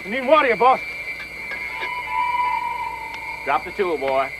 You need water here, boss. Drop the tool, boy.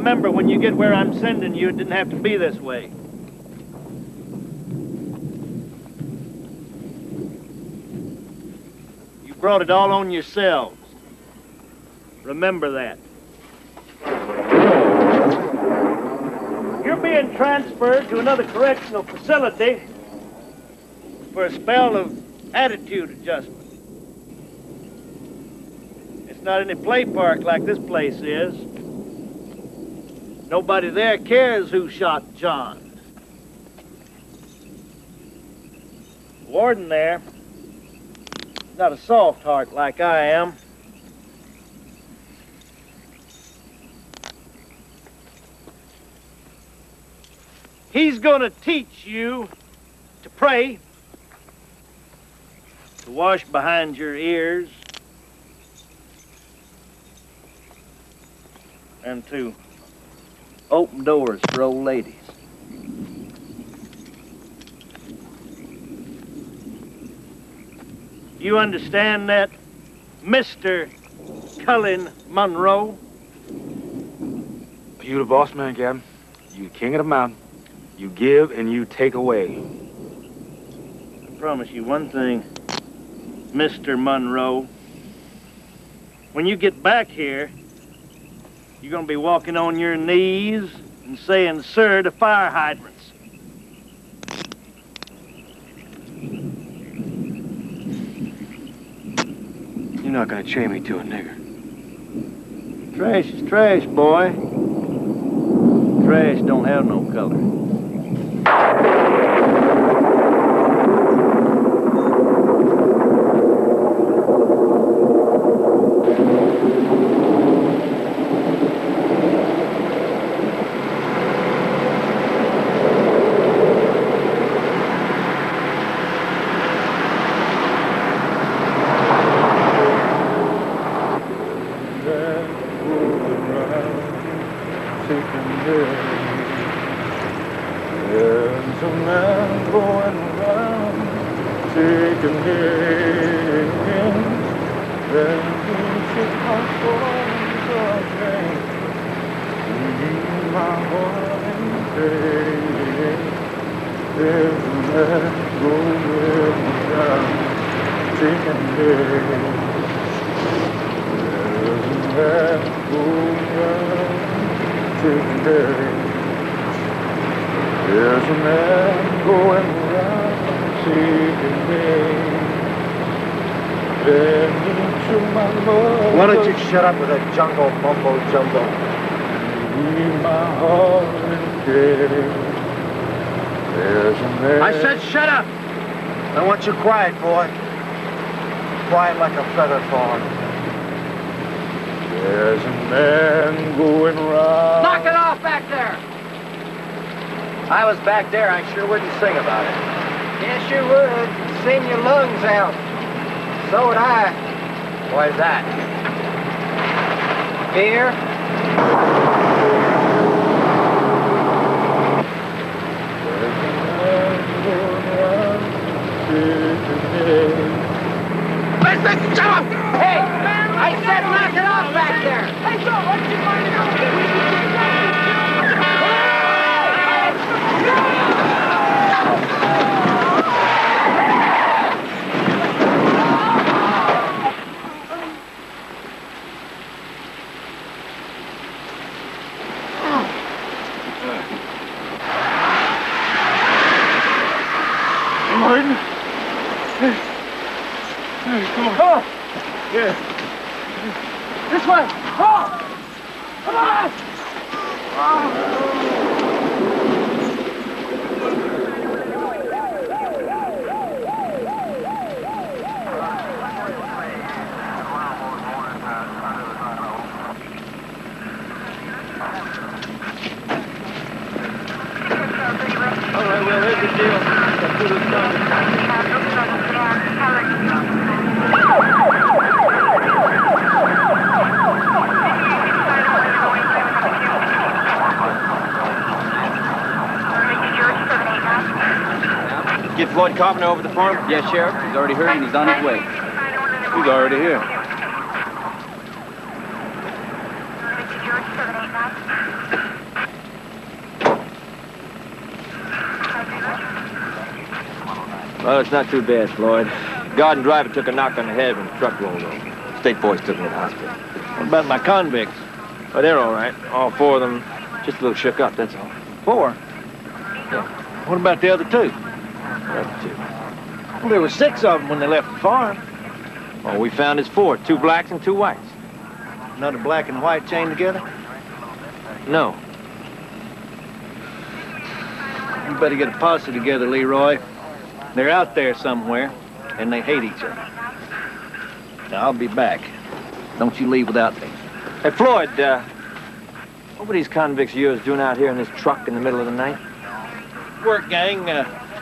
Remember, when you get where I'm sending you, it didn't have to be this way. You brought it all on yourselves. Remember that. You're being transferred to another correctional facility for a spell of attitude adjustment. It's not any play park like this place is. Nobody there cares who shot John. The warden there, not a soft heart like I am. He's gonna teach you to pray, to wash behind your ears, and to open doors for old ladies. You understand that, Mr. Cullen Monroe? You the boss man, Captain. You the king of the mountain. You give and you take away. I promise you one thing, Mr. Monroe. When you get back here, you're gonna be walking on your knees and saying, sir, to fire hydrants. You're not gonna chain me to a nigger. Trash is trash, boy. Trash don't have no color. Why don't you shut up with that jungle mumbo jumbo? I said shut up! I want you quiet, boy. Quiet like a feather falling. There's a man going round. Knock it off back there! I was back there, I sure wouldn't sing about it. Yes, you would. Sing your lungs out. So would I. Why's that? Fear? Shut up! Hey! I said knock it off back there! Hey, Joe, why did you find it out? Martin? Hey, come on. Come on! Yeah. This way! Come on! Come on! All right, well, here's the deal. Get Floyd Carpenter over the farm? Yes, Sheriff. He's already heard and he's on his way. He's already here. Well, it's not too bad, Floyd. Guard and driver took a knock on the head when the truck rolled over. State boys took him to the hospital. What about my convicts? Oh, they're all right. All four of them just a little shook up, that's all. 4? Yeah. What about the other 2? That's two. Well, there were 6 of them when they left the farm. All we found is 4. 2 blacks and 2 whites. Another black and white chained together? No. You better get a posse together, Leroy. They're out there somewhere, and they hate each other. Now, I'll be back. Don't you leave without me. Hey, Floyd, what were these convicts of yours doing out here in this truck in the middle of the night? Work, gang.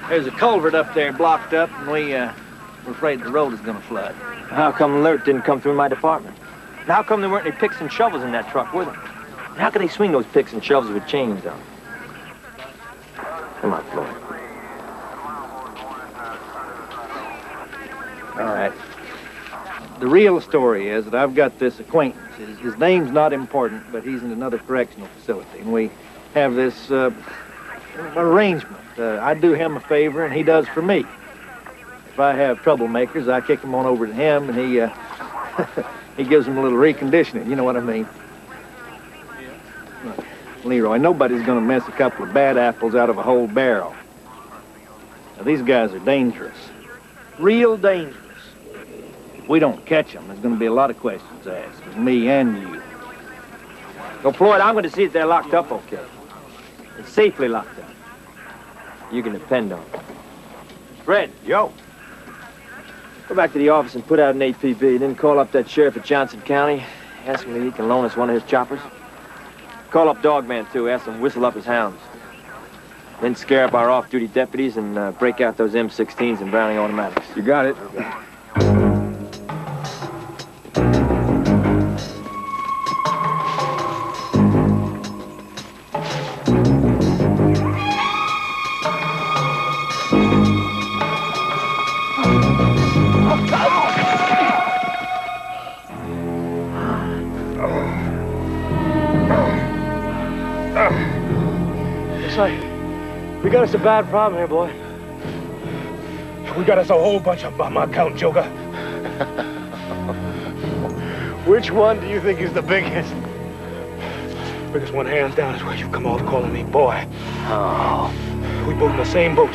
There's a culvert up there blocked up, and we're afraid the road is going to flood. How come alert didn't come through my department? And how come there weren't any picks and shovels in that truck with them? And how could they swing those picks and shovels with chains on? Come on, Floyd. All right. The real story is that I've got this acquaintance. His name's not important, but he's in another correctional facility, and we have this arrangement. I do him a favor, and he does for me. If I have troublemakers, I kick them on over to him, and he he gives them a little reconditioning. You know what I mean? Look, Leroy, nobody's going to mess a couple of bad apples out of a whole barrel. Now, these guys are dangerous. Real dangerous. If we don't catch them, there's going to be a lot of questions asked, me and you. So, Floyd, I'm going to see that they're locked up okay. And safely locked up. You can depend on it. Fred. Yo. Go back to the office and put out an APB. Then call up that sheriff at Johnson County. Ask him if he can loan us one of his choppers. Call up Dogman, too. Ask him to whistle up his hounds. Then scare up our off-duty deputies and break out those M16s and Browning automatics. You got it. We got us a bad problem here, boy. We got us a whole bunch of by my count, Joker. Which one do you think is the biggest? Biggest one, hands down, is where you come off calling me boy. Oh. We both in the same boat.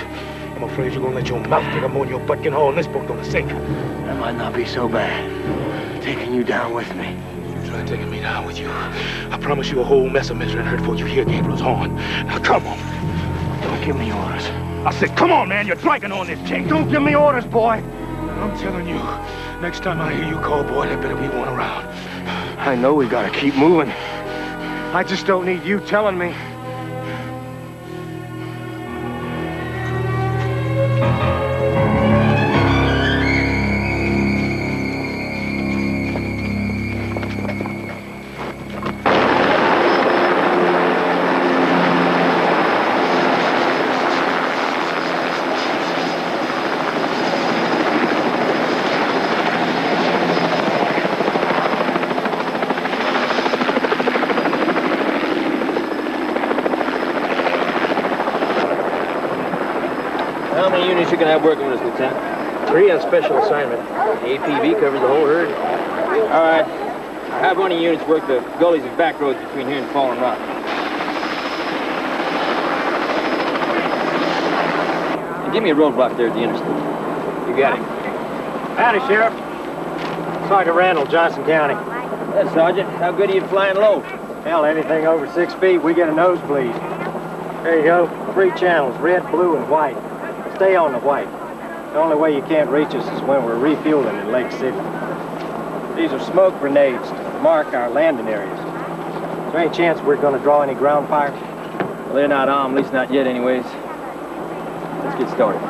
I'm afraid you're gonna let your mouth take a more in your butt can haul, and this boat gonna sink. That might not be so bad. Taking you down with me. You try taking me down with you. I promise you a whole mess of misery and hurt before you hear Gabriel's horn. Now come on. Don't give me orders. I said, come on, man. You're dragging on this chain. Don't give me orders, boy. I'm telling you, next time I hear you call boy, there better be one around. I know we gotta keep moving. I just don't need you telling me. How many units you can have working with us, Lieutenant? 3 on special assignment. The APV covers the whole herd. All right. I have one of your units work the gullies and back roads between here and Fallen Rock. And give me a roadblock there at the interstate. You got it. Howdy, Sheriff. Sergeant Randall, Johnson County. Yes, Sergeant. How good are you flying low? Hell, anything over 6 feet, we get a nosebleed. There you go. 3 channels, red, blue, and white. Stay on the white. The only way you can't reach us is when we're refueling in Lake City. These are smoke grenades to mark our landing areas. Is there any chance we're going to draw any ground fire? Well, they're not armed, at least not yet anyways. Let's get started.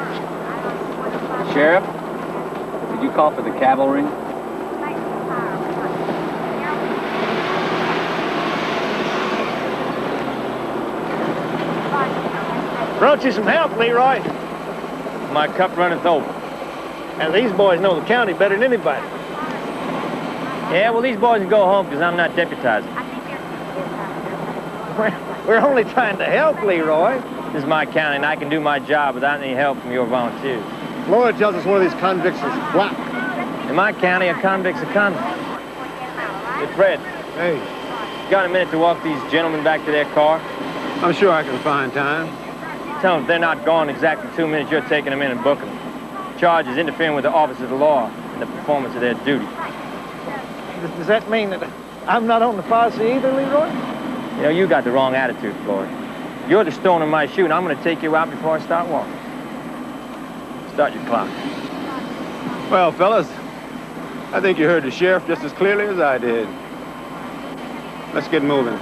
Sheriff, could you call for the cavalry? Brought you some help, Leroy. My cup runneth over. And these boys know the county better than anybody. Yeah, well, these boys can go home because I'm not deputizing. We're only trying to help, Leroy. This is my county, and I can do my job without any help from your volunteers. Florida tells us one of these convicts is black. In my county, a convict's a convict. Hey, Fred, Hey, you got a minute to walk these gentlemen back to their car? I'm sure I can find time. Tell them if they're not gone exactly 2 minutes, you're taking them in and booking them. Charge is interfering with the office of the law and the performance of their duty. Does that mean that I'm not on the posse either, Leroy? You know, you got the wrong attitude, Floyd. You're the stone in my shoe, and I'm going to take you out before I start walking. Start your clock. Well, fellas, I think you heard the sheriff just as clearly as I did. Let's get moving.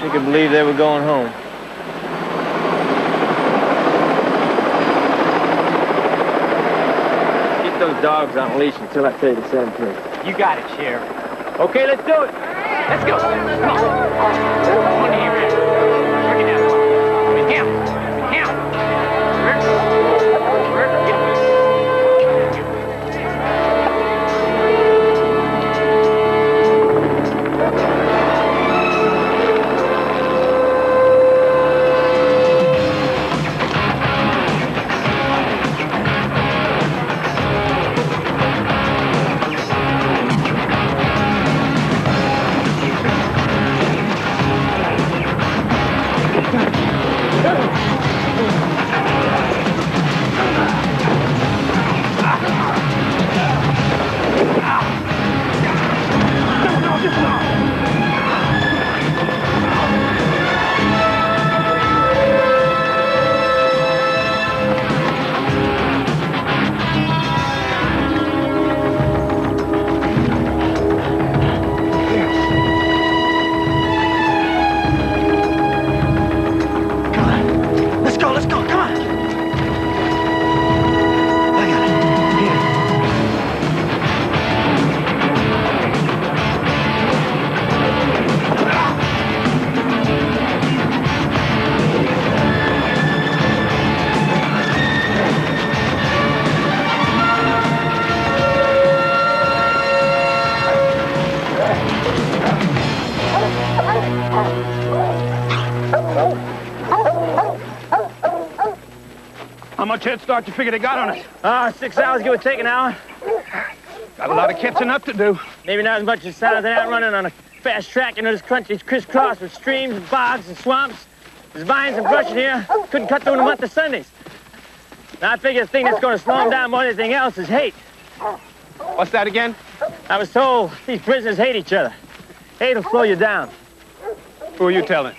I could believe they were going home. Keep those dogs on a leash until I tell you to set them free. You got it, Sheriff. Okay, let's do it. Let's go. Come on. One here, Red. Work it down. Count. Count. Work. Get away. How much head start you figure they got on us? 6 hours, give or take an hour. Got a lot of catching up to do. Maybe not as much as sound as they out running on a fast track. You know, this country's crisscrossed with streams and bogs and swamps. There's vines and brush in here. Couldn't cut through in a month of Sundays. Now, I figure the thing that's going to slow them down more than anything else is hate. What's that again? I was told these prisoners hate each other. Hate will slow you down. Who are you telling?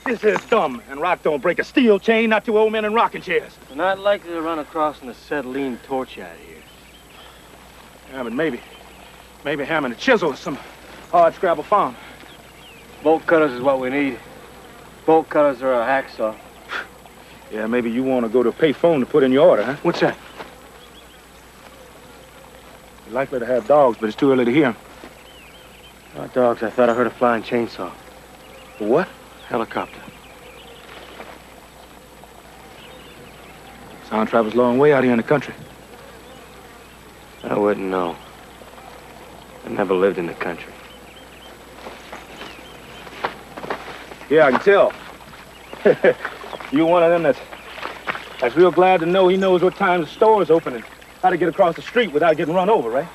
This here's dumb, and rock don't break a steel chain, not two old men in rocking chairs. We're not likely to run across an acetylene torch out here. Yeah, but maybe hammer and a chisel or some hard scrabble farm. Bolt cutters is what we need. Bolt cutters are a hacksaw. Yeah, maybe you want to go to a pay phone to put in your order, huh? What's that? You're likely to have dogs, but it's too early to hear them. Not dogs. I thought I heard a flying chainsaw. What? Helicopter. Sound travels a long way out here in the country. I wouldn't know. I never lived in the country. Yeah, I can tell. You one of them that's real glad to know he knows what time the store is open and how to get across the street without getting run over, right?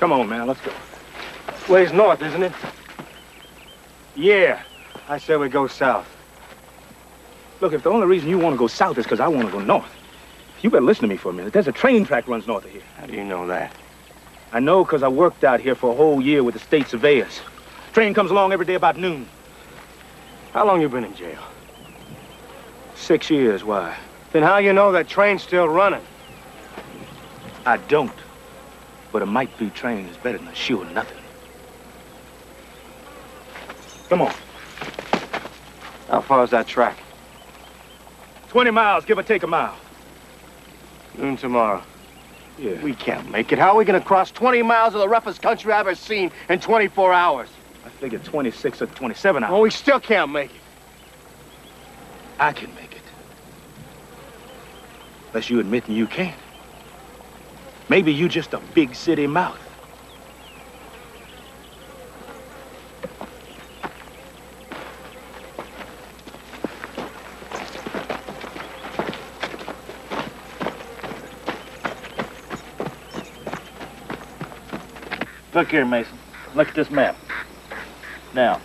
Come on, man, let's go. Ways north, isn't it? Yeah. I say we go south. Look, if the only reason you want to go south is because I want to go north, you better listen to me for a minute. There's a train track runs north of here. How do you know that? I know because I worked out here for a whole year with the state surveyors. Train comes along every day about noon. How long you been in jail? 6 years, why? Then how you know that train's still running? I don't. But a might-be train is better than a sure nothing. Come on. How far is that track? 20 miles, give or take a mile. Noon tomorrow. Yeah. We can't make it. How are we going to cross 20 miles of the roughest country I've ever seen in 24 hours? I figured 26 or 27 hours. Well, we still can't make it. I can make it. Unless you admitting you can't. Maybe you just a big city mouth. Look here, Mason. Look at this map. Now,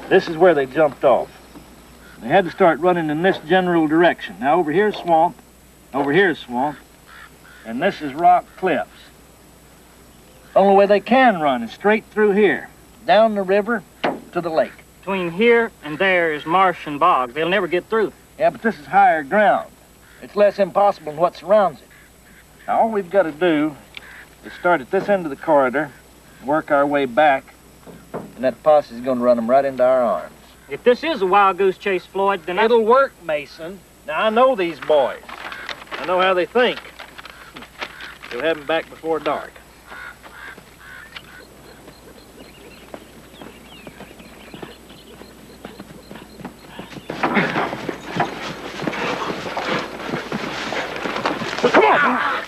this is where they jumped off. They had to start running in this general direction. Now, over here's swamp, over here's swamp, and this is rock cliffs. Only way they can run is straight through here, down the river to the lake. Between here and there is marsh and bog. They'll never get through. Yeah, but this is higher ground. It's less impossible than what surrounds it. Now, all we've got to do is start at this end of the corridor, work our way back, and that posse's going to run them right into our arms. If this is a wild goose chase, Floyd, then It'll work, Mason. Now, I know these boys. I know how they think. We'll have them back before dark. Come on!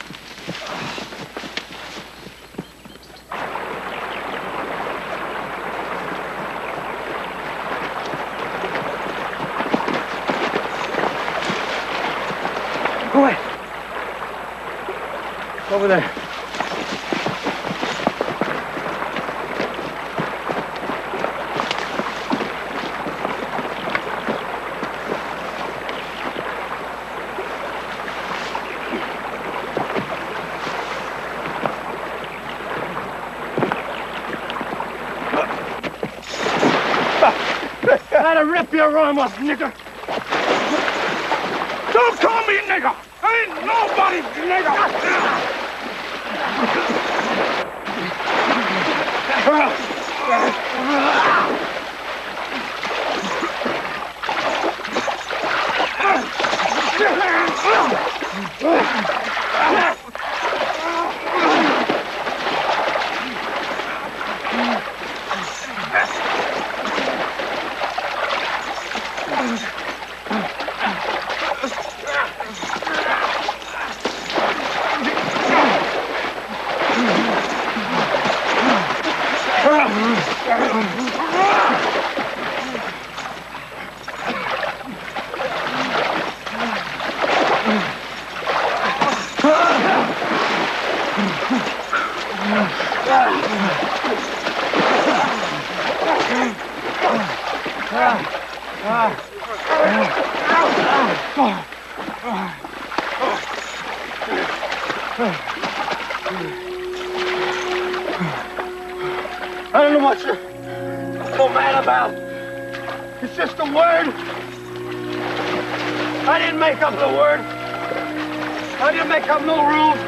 Go ahead. Over there. That'll rip your arm off, nigger! Don't call me nigger! I ain't nobody's nigger! I don't know what you're so mad about. It's just a word. I didn't make up the word. I didn't make up no rules.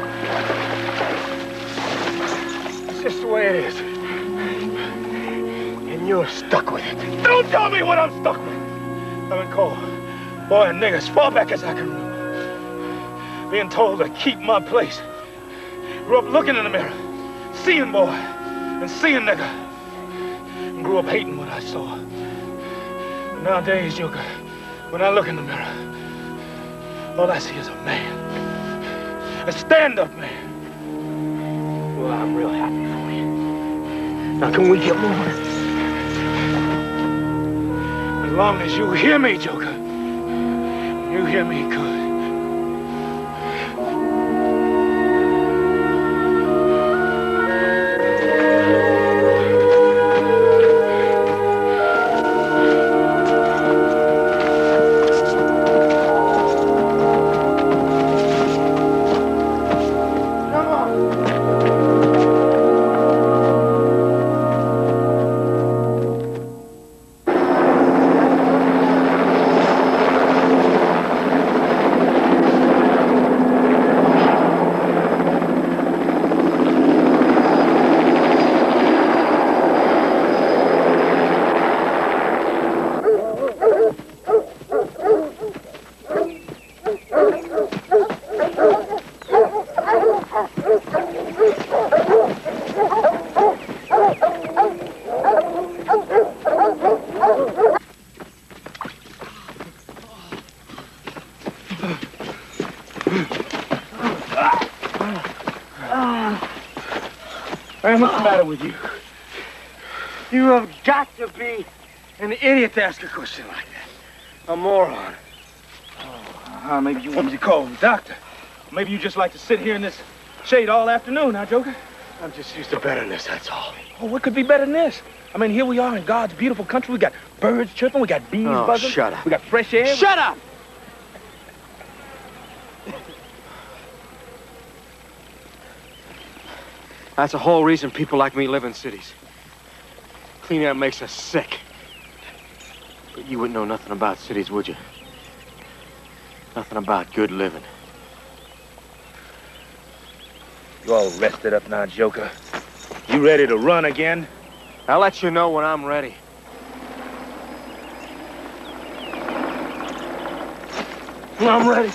It's just the way it is. And you're stuck with it. Don't tell me what I'm stuck with. I've been called boy and nigga as far back as I can remember. Being told to keep my place. Grew up looking in the mirror, seeing boy and seeing nigga. And grew up hating what I saw. But nowadays, Joker, when I look in the mirror, all I see is a man. A stand-up man. Well, I'm real happy for you. Now, can we get moving? As long as you hear me, Joker. You hear me good. Man, what's the matter with you? You have got to be an idiot to ask a question like that. A moron. Oh, maybe you want me to call the doctor. Maybe you just like to sit here in this shade all afternoon, huh, Joker? I'm just used to better than this, that's all. Oh, what could be better than this? I mean, here we are in God's beautiful country. We got birds chirping. We got bees buzzing. Shut up. We got fresh air. Shut up! That's the whole reason people like me live in cities. Clean air makes us sick. But you wouldn't know nothing about cities, would you? Nothing about good living. You all rested up now, Joker? You ready to run again? I'll let you know when I'm ready. I'm ready.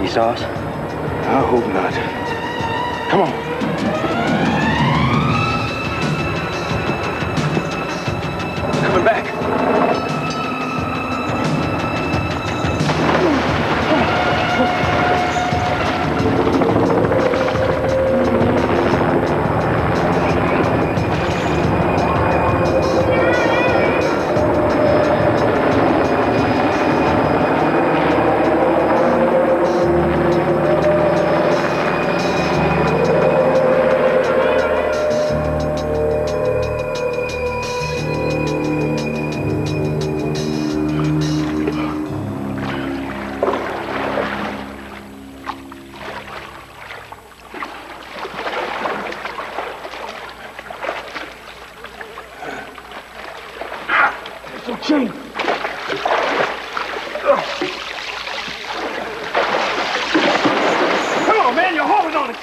Sauce? I hope not. Come on. Coming back.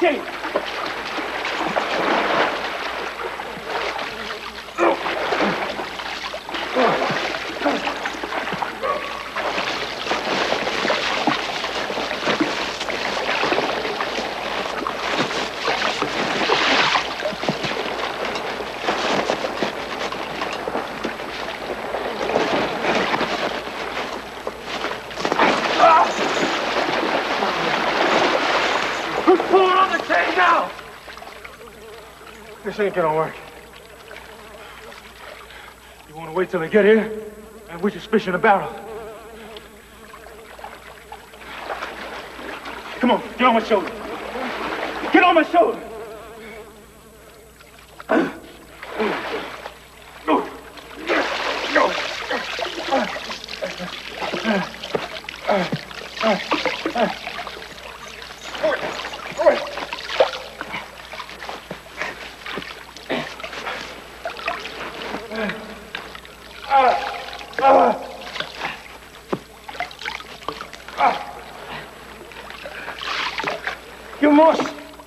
chain. This ain't gonna work. You want to wait till they get here? And we just fish in a barrel. Come on, get on my shoulder. Get on my shoulder.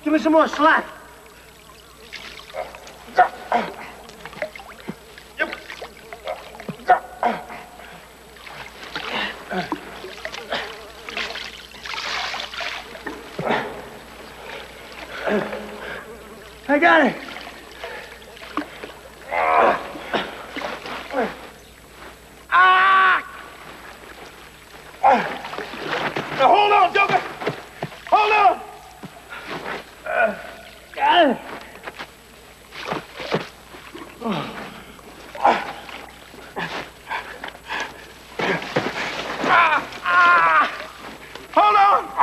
Give me some more slack. I got it. Now hold on, Joker. Hold on. Got it. Hold on.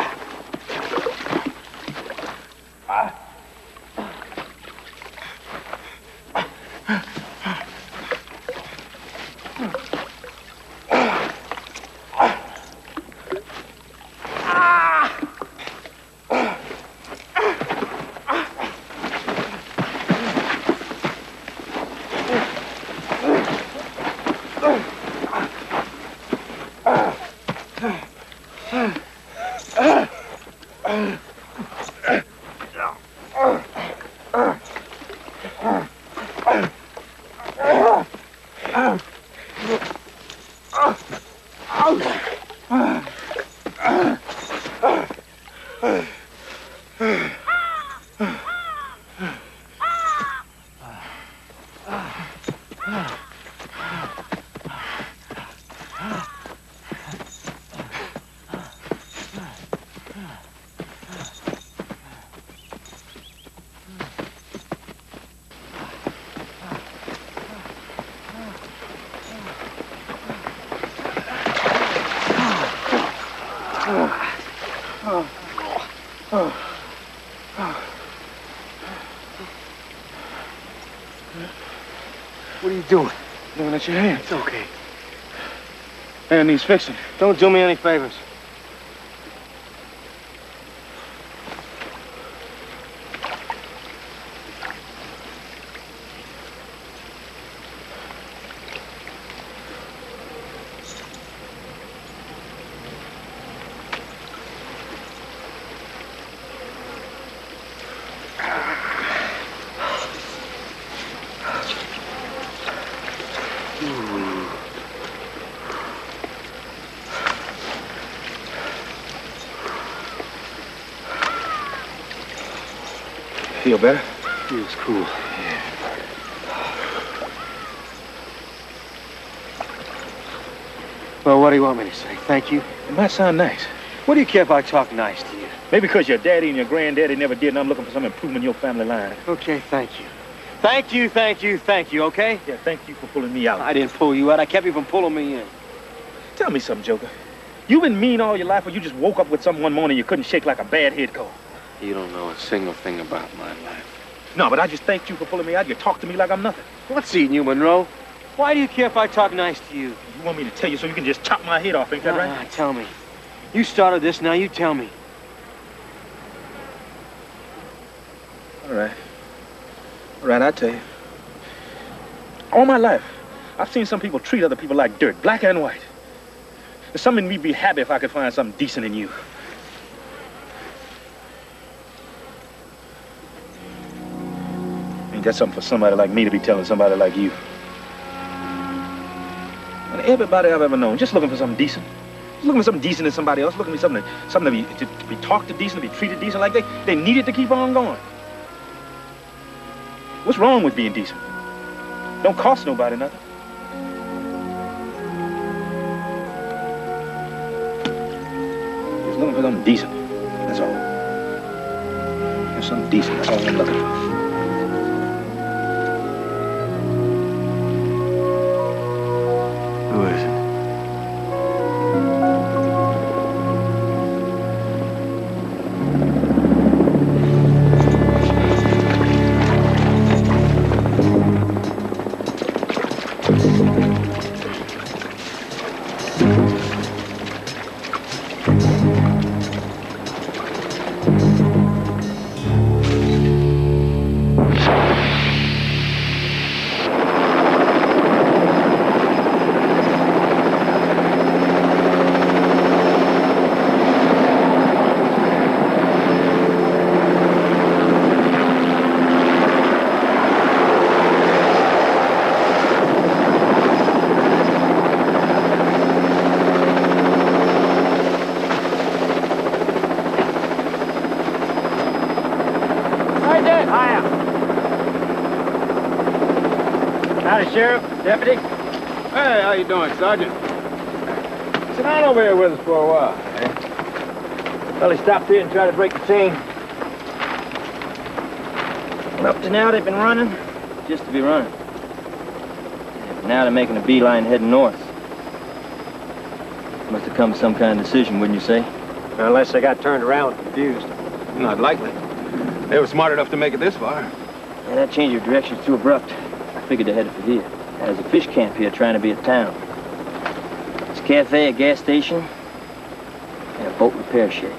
What are you doing? Looking at your hand. It's okay. Hand needs fixing. Don't do me any favors. Feel better? Feels cool. Yeah. Well, what do you want me to say? Thank you? It might sound nice. What do you care if I talk nice to you? Maybe because your daddy and your granddaddy never did, and I'm looking for some improvement in your family line. Okay, thank you. Thank you, thank you, thank you, okay? Yeah, thank you for pulling me out. I didn't pull you out. I kept you from pulling me in. Tell me something, Joker. You been mean all your life, or you just woke up with something one morning you couldn't shake like a bad head cold? You don't know a single thing about my life. No, but I just thanked you for pulling me out. You talk to me like I'm nothing. What's eating you, Monroe? Why do you care if I talk nice to you? You want me to tell you so you can just chop my head off, ain't that right? Tell me. You started this, now you tell me. All right. All right, I'll tell you. All my life, I've seen some people treat other people like dirt, black and white. There's something in me be happy if I could find something decent in you. that's something for somebody like me to be telling somebody like you. And everybody I've ever known, just looking for something decent. Just looking for something decent in somebody else, looking for something to be talked to decent, to be treated decent, like they needed to keep on going. What's wrong with being decent? Don't cost nobody nothing. Just looking for something decent, that's all. Just something decent, that's all I'm looking for. Who is it? Howdy, Sheriff, Deputy. Hey, how you doing, Sergeant? Sit down over here with us for a while. Well, he stopped here and tried to break the chain. Well, up to now, they've been running, just to be running. And now they're making a beeline heading north. Must have come to some kind of decision, wouldn't you say? Unless they got turned around and confused. Not likely. They were smart enough to make it this far. Yeah, that change of direction's too abrupt. I figured they headed for here. There's a fish camp here trying to be a town. There's a cafe, a gas station, and a boat repair shed.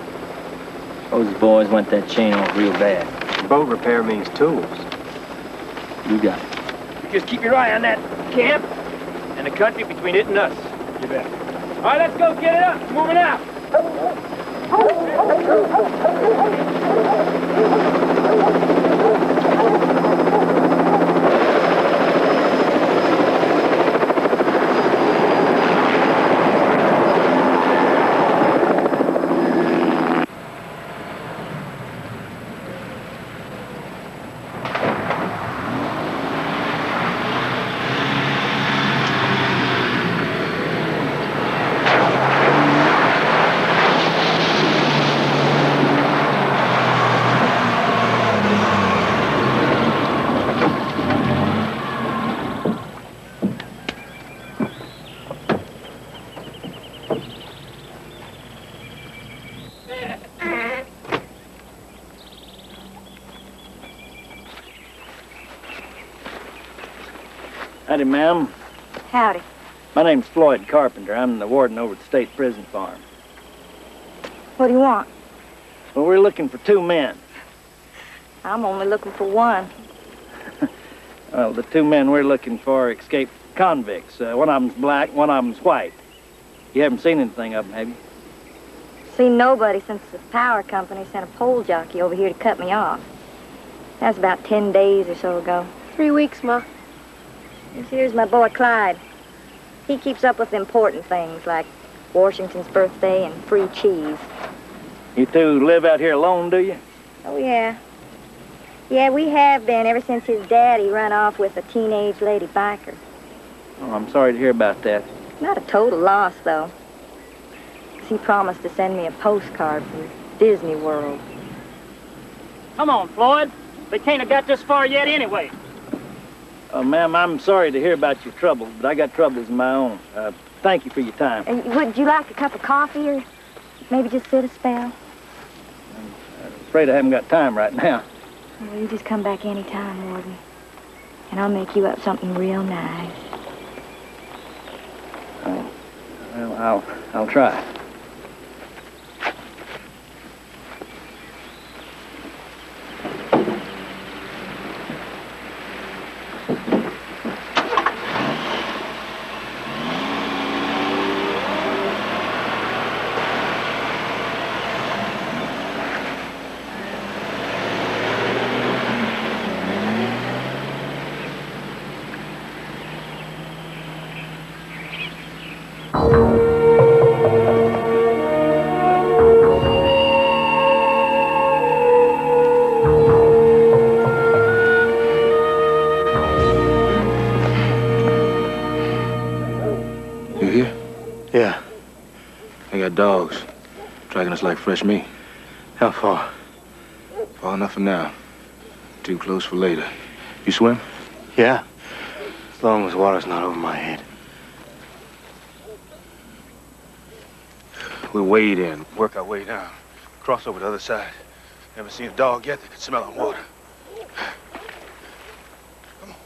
Those boys want that chain off real bad. Boat repair means tools. You got it. You just keep your eye on that camp and the country between it and us. You bet. All right, let's go get it up. Moving out. Howdy, ma'am. Howdy. My name's Floyd Carpenter. I'm the warden over at the State Prison Farm. What do you want? Well, we're looking for 2 men. I'm only looking for one. Well, the 2 men we're looking for are escaped convicts. One of them's black, one of them's white. You haven't seen anything of them, have you? Seen nobody since the power company sent a pole jockey over here to cut me off. That was about 10 days or so ago. 3 weeks, Ma. Here's my boy Clyde. He keeps up with important things like Washington's birthday and free cheese. You 2 live out here alone, do you? Oh, yeah. Yeah, we have been ever since his daddy run off with a teenage lady biker. Oh, I'm sorry to hear about that. Not a total loss, though. 'Cause he promised to send me a postcard from Disney World. Come on, Floyd. They can't have got this far yet anyway. Ma'am, I'm sorry to hear about your troubles, but I got troubles of my own. Thank you for your time. And would you like a cup of coffee or maybe just sit a spell? I'm afraid I haven't got time right now. Well, you just come back any time, Warden. And I'll make you up something real nice. Well, I'll try. You here? Yeah. I got dogs tracking us like fresh meat. How far? Far enough for now. Too close for later. You swim? Yeah. As long as the water's not over my head. We'll wade in, work our way down, cross over to the other side. Never seen a dog yet that could smell on water. Come on.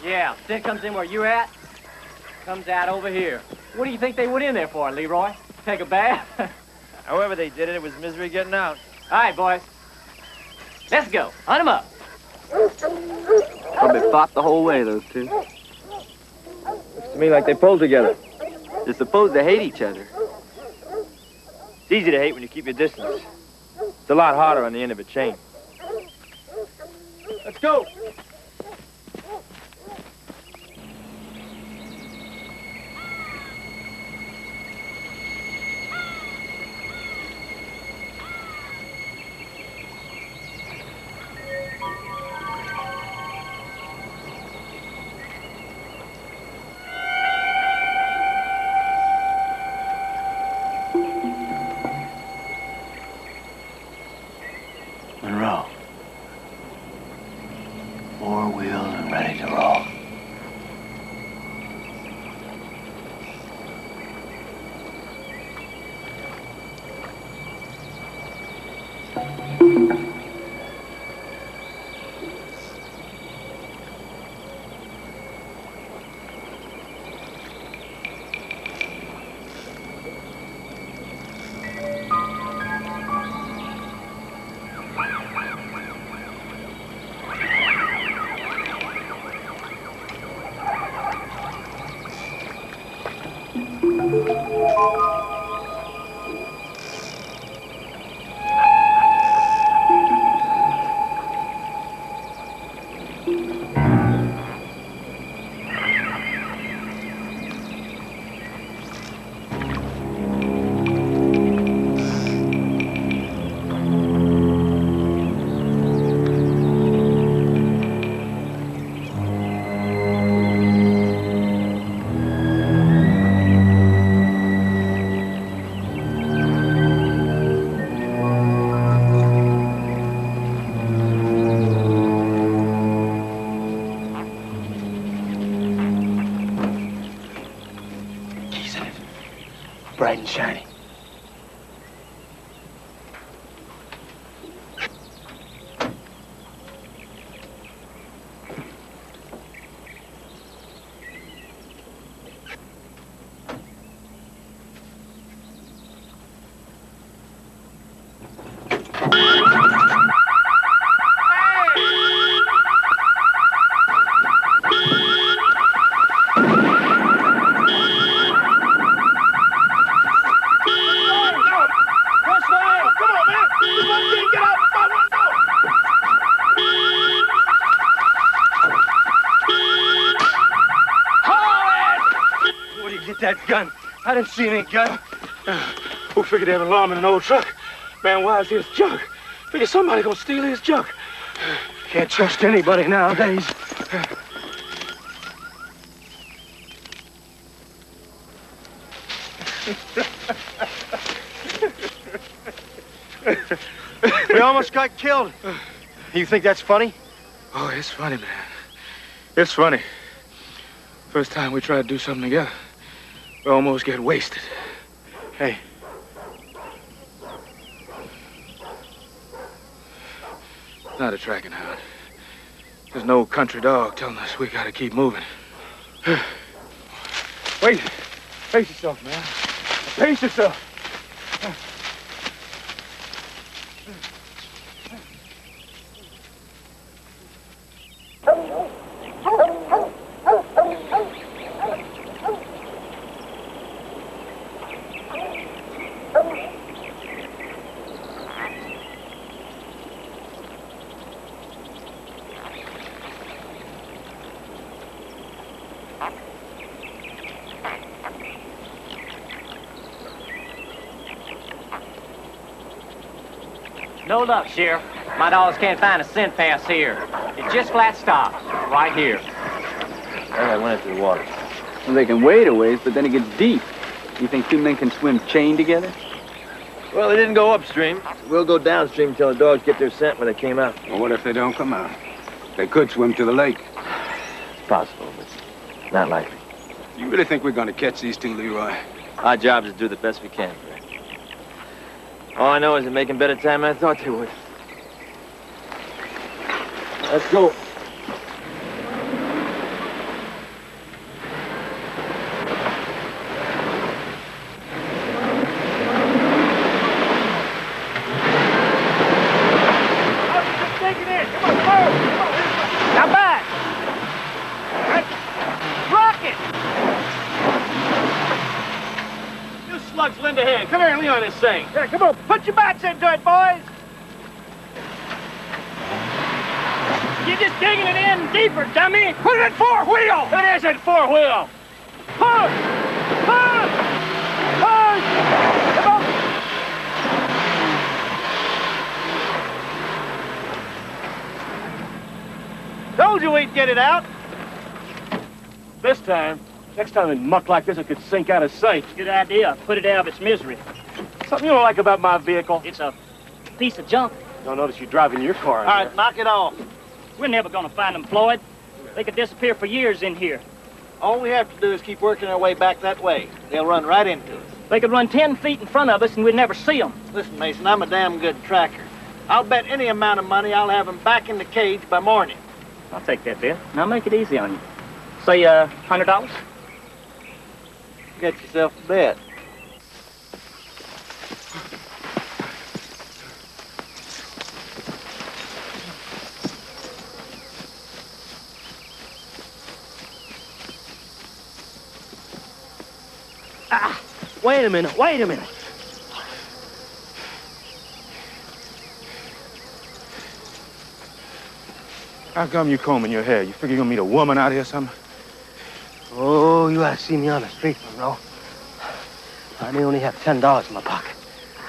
Yeah, Sid comes in where you at, comes out over here. What do you think they went in there for, Leroy? Take a bath? However they did it, it was misery getting out. All right, boys. Let's go. Hunt 'em up. Probably fought the whole way, those two. Looks to me like they pulled together. They're supposed to hate each other. It's easy to hate when you keep your distance. It's a lot harder on the end of a chain. Let's go! Monroe. Four wheels and ready to roll. Bright and shiny. That gun. I didn't see any gun. Who figured they had an alarm in an old truck? Man, why is his junk? Figure somebody gonna steal his junk. Can't trust anybody nowadays. We almost got killed. You think that's funny? Oh, it's funny, man. It's funny. First time we tried to do something together, we almost get wasted. Hey. Not a tracking hound. There's no country dog telling us we gotta keep moving. Wait. Pace yourself, man. Pace yourself. No luck, Sheriff. My dogs can't find a scent pass here. It's just flat stop, right here. Well, I went into the water. Well, they can wade a ways, but then it gets deep. You think two men can swim chained together? Well, they didn't go upstream. We'll go downstream until the dogs get their scent when they came out. Well, what if they don't come out? They could swim to the lake. It's possible, but not likely. You really think we're going to catch these two, Leroy? Our job is to do the best we can, Fred. All I know is they're making better time than I thought they would. Let's go. Come here and lean on this thing. Yeah, come on, put your backs into it, boys. You're just digging it in deeper, dummy. Put it in four-wheel. It isn't four-wheel. Push! Push! Push! Come on. Told you we'd get it out. This time. Next time in muck like this, it could sink out of sight. Good idea. Put it out of its misery. Something you don't like about my vehicle? It's a piece of junk. Don't notice you driving your car. All right, knock it off. We're never going to find them, Floyd. They could disappear for years in here. All we have to do is keep working our way back that way. They'll run right into us. They could run 10 feet in front of us and we'd never see them. Listen, Mason, I'm a damn good tracker. I'll bet any amount of money I'll have them back in the cage by morning. I'll take that bet. Now make it easy on you. Say, $100? Get yourself a bet. Wait a minute, wait a minute. How come you combing your hair? You figure you're gonna meet a woman out here or something? Oh, you ought to see me on the street, Monroe. I may only have $10 in my pocket,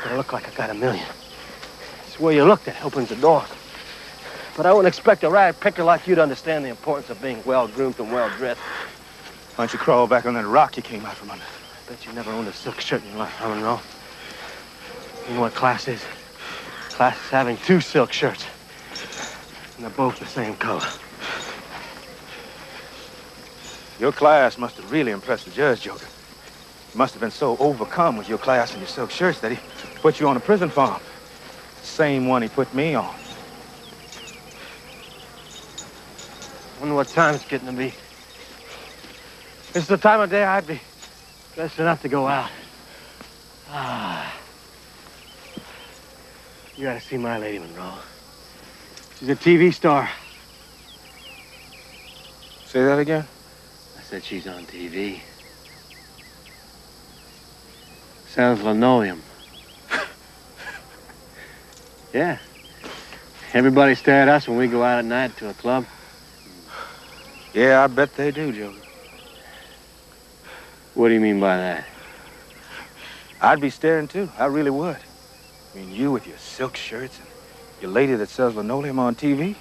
but I look like I got $1 million. It's where you look that opens the door. But I wouldn't expect a rag picker like you to understand the importance of being well-groomed and well-dressed. Why don't you crawl back on that rock you came out from under? I bet you never owned a silk shirt in your life, huh, Monroe? You know what class is? Class is having 2 silk shirts. And they're both the same color. Your class must have really impressed the judge, Joker. You must have been so overcome with your class and your silk shirts that he put you on a prison farm. Same one he put me on. Wonder what time it's getting to be. This is the time of day I'd be dressed enough to go out. Ah. You gotta see my lady, Monroe. She's a TV star. Say that again? I said she's on TV. Sells linoleum. Yeah. Everybody stare at us when we go out at night to a club. Yeah, I bet they do, Joker. What do you mean by that? I'd be staring, too. I really would. I mean, you with your silk shirts and your lady that sells linoleum on TV.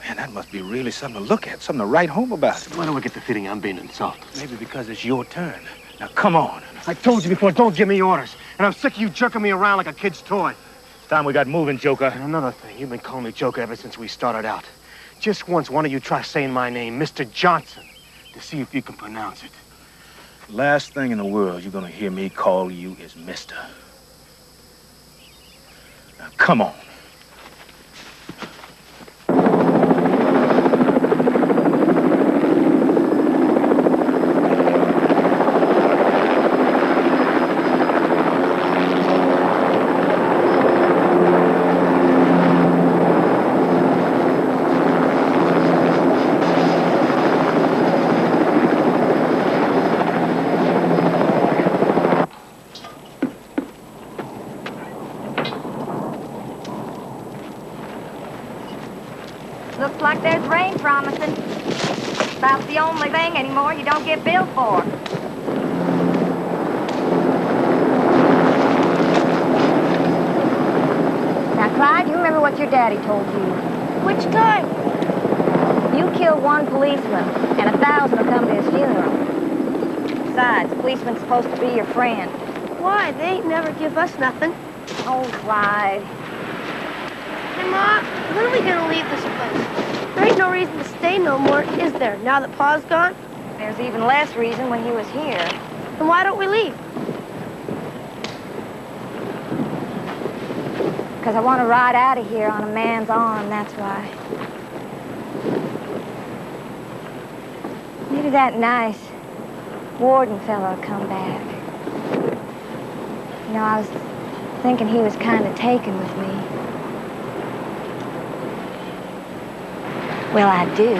Man, that must be really something to look at, something to write home about. Why do I get the feeling I'm being insulted? Maybe because it's your turn. Now, come on. I told you before, don't give me orders. And I'm sick of you jerking me around like a kid's toy. It's time we got moving, Joker. And another thing, you've been calling me Joker ever since we started out. Just once, one of you try saying my name, Mr. Johnson, to see if you can pronounce it. Last thing in the world you're gonna hear me call you is Mister. Now, come on. Looks like there's rain promising. About the only thing anymore you don't get billed for. Now, Clyde, you remember what your daddy told you. Which time? You kill one policeman, and 1,000 will come to his funeral. Besides, the policeman's supposed to be your friend. Why? They ain't never give us nothing. Oh, Clyde. Hey, Ma, when are we gonna leave this place? There ain't no reason to stay no more, is there, now that Pa's gone? There's even less reason when he was here. Then why don't we leave? Because I want to ride out of here on a man's arm, that's why. Maybe that nice warden fellow will come back. You know, I was thinking he was kind of taken with me. Well, I do.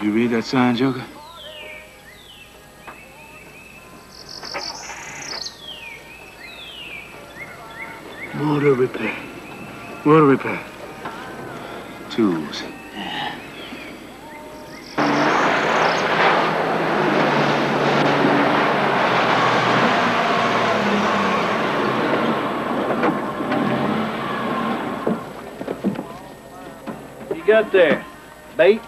You read that sign, Joker? Motor repair. Motor repair. Tools. What you got there? Bait?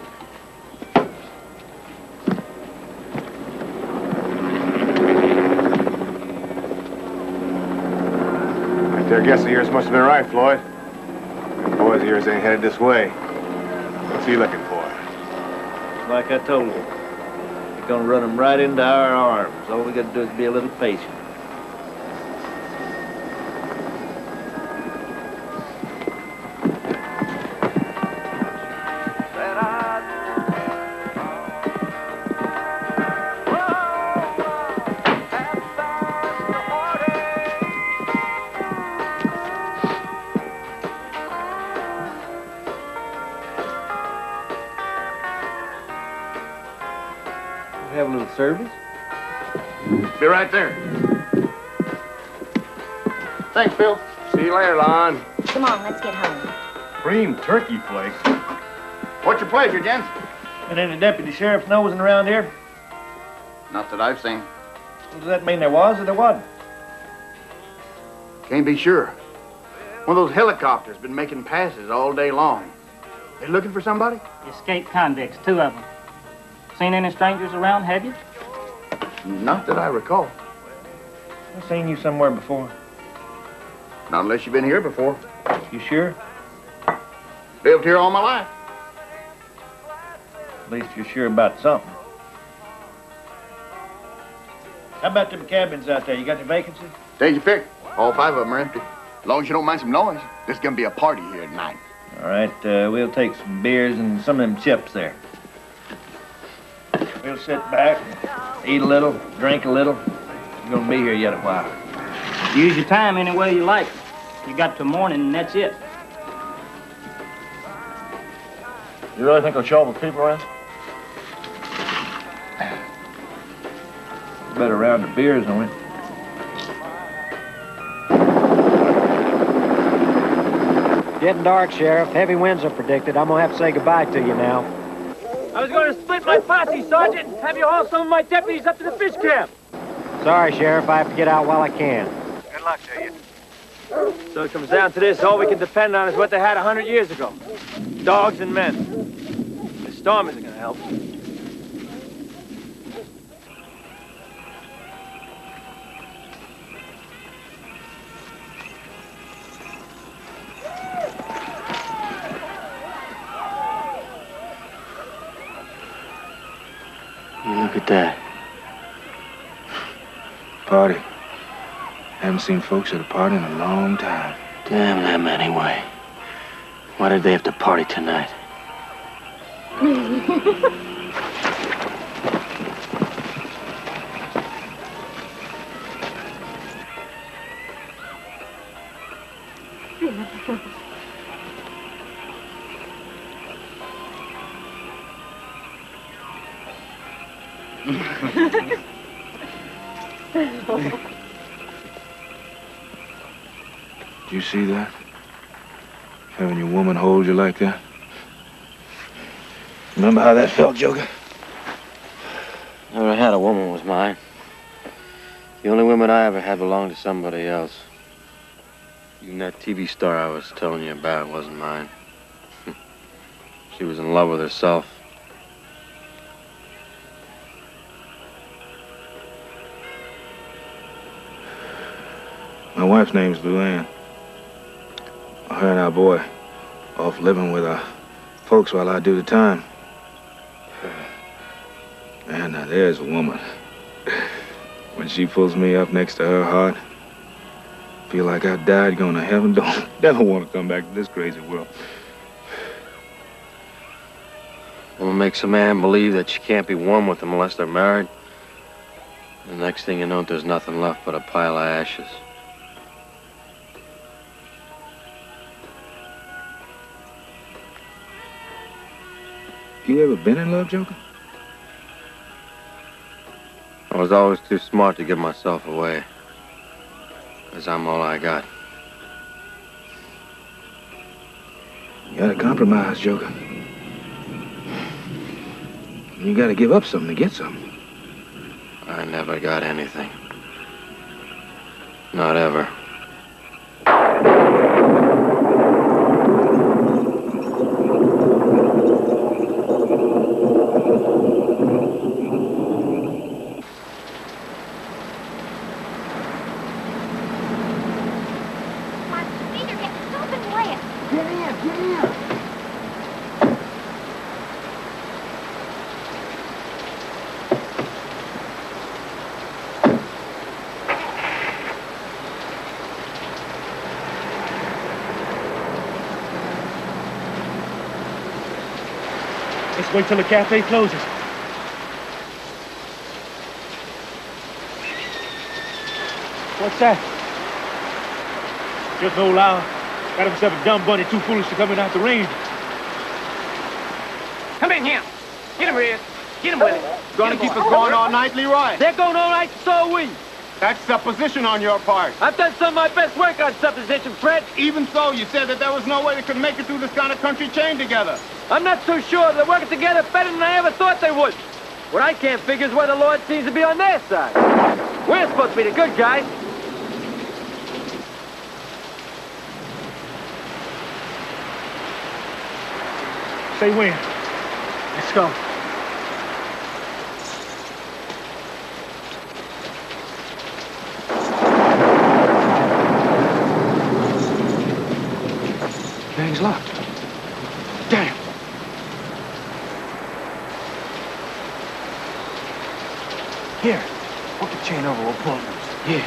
Their guess of yours must have been right, Floyd. The boys of yours ain't headed this way. What's he looking for? Like I told you, you're gonna run them right into our arms. All we gotta do is be a little patient. Have a little service? Be right there. Thanks, Phil. See you later, Lon. Come on, let's get home. Cream turkey flakes. What's your pleasure, gents? And any deputy sheriff nosing around here? Not that I've seen. Well, does that mean there was or there wasn't? Can't be sure. One of those helicopters been making passes all day long. They looking for somebody? Escaped convicts, 2 of them. Seen any strangers around, have you? Not that I recall. I've seen you somewhere before. Not unless you've been here before. You sure? Lived here all my life. At least you're sure about something. How about them cabins out there? You got any vacancies? Take your pick. All 5 of them are empty. As long as you don't mind some noise, there's gonna be a party here tonight. All right, we'll take some beers and some of them chips there. We'll sit back, eat a little, drink a little. You're gonna be here yet a while. Use your time any way you like. You got till morning and that's it. You really think I'll show up with people around? Better round of beers, don't we? Getting dark, Sheriff. Heavy winds are predicted. I'm gonna have to say goodbye to you now. I was going to split my posse, Sergeant, and have you haul some of my deputies up to the fish camp. Sorry, Sheriff. I have to get out while I can. Good luck to you. So it comes down to this. All we can depend on is what they had 100 years ago. Dogs and men. The storm isn't going to help. Look at that. Party. Haven't seen folks at a party in a long time. Damn them anyway. Why did they have to party tonight? You see that? Having your woman hold you like that? Remember how that felt, Joker? Never had a woman was mine. The only woman I ever had belonged to somebody else. Even that TV star I was telling you about wasn't mine. She was in love with herself. My wife's name's Luann. Her and our boy off living with our folks while I do the time. Man, now there's a woman. When she pulls me up next to her heart, feel like I died going to heaven. Don't never want to come back to this crazy world. Woman makes a man believe that she can't be one with him unless they're married. The next thing you know, there's nothing left but a pile of ashes. You ever been in love, Joker? I was always too smart to give myself away. 'Cause I'm all I got. You gotta compromise, Joker. You gotta give up something to get something. I never got anything. Not ever. Let's wait till the cafe closes. What's that? Just an old owl. Got himself a dumb bunny too foolish to come in out the range. Come in here. Get him, Red. Get him with it. Gonna keep us going all night, Leroy? They're going all right, so are we. That's supposition on your part. I've done some of my best work on supposition, Fred. Even so, you said that there was no way they could make it through this kind of country chain together. I'm not so sure. They're working together better than I ever thought they would. What I can't figure is why the Lord seems to be on their side. We're supposed to be the good guys. Say when. Let's go. Thing's locked. Damn. Here, hook the chain over. We'll pull it loose. Yeah.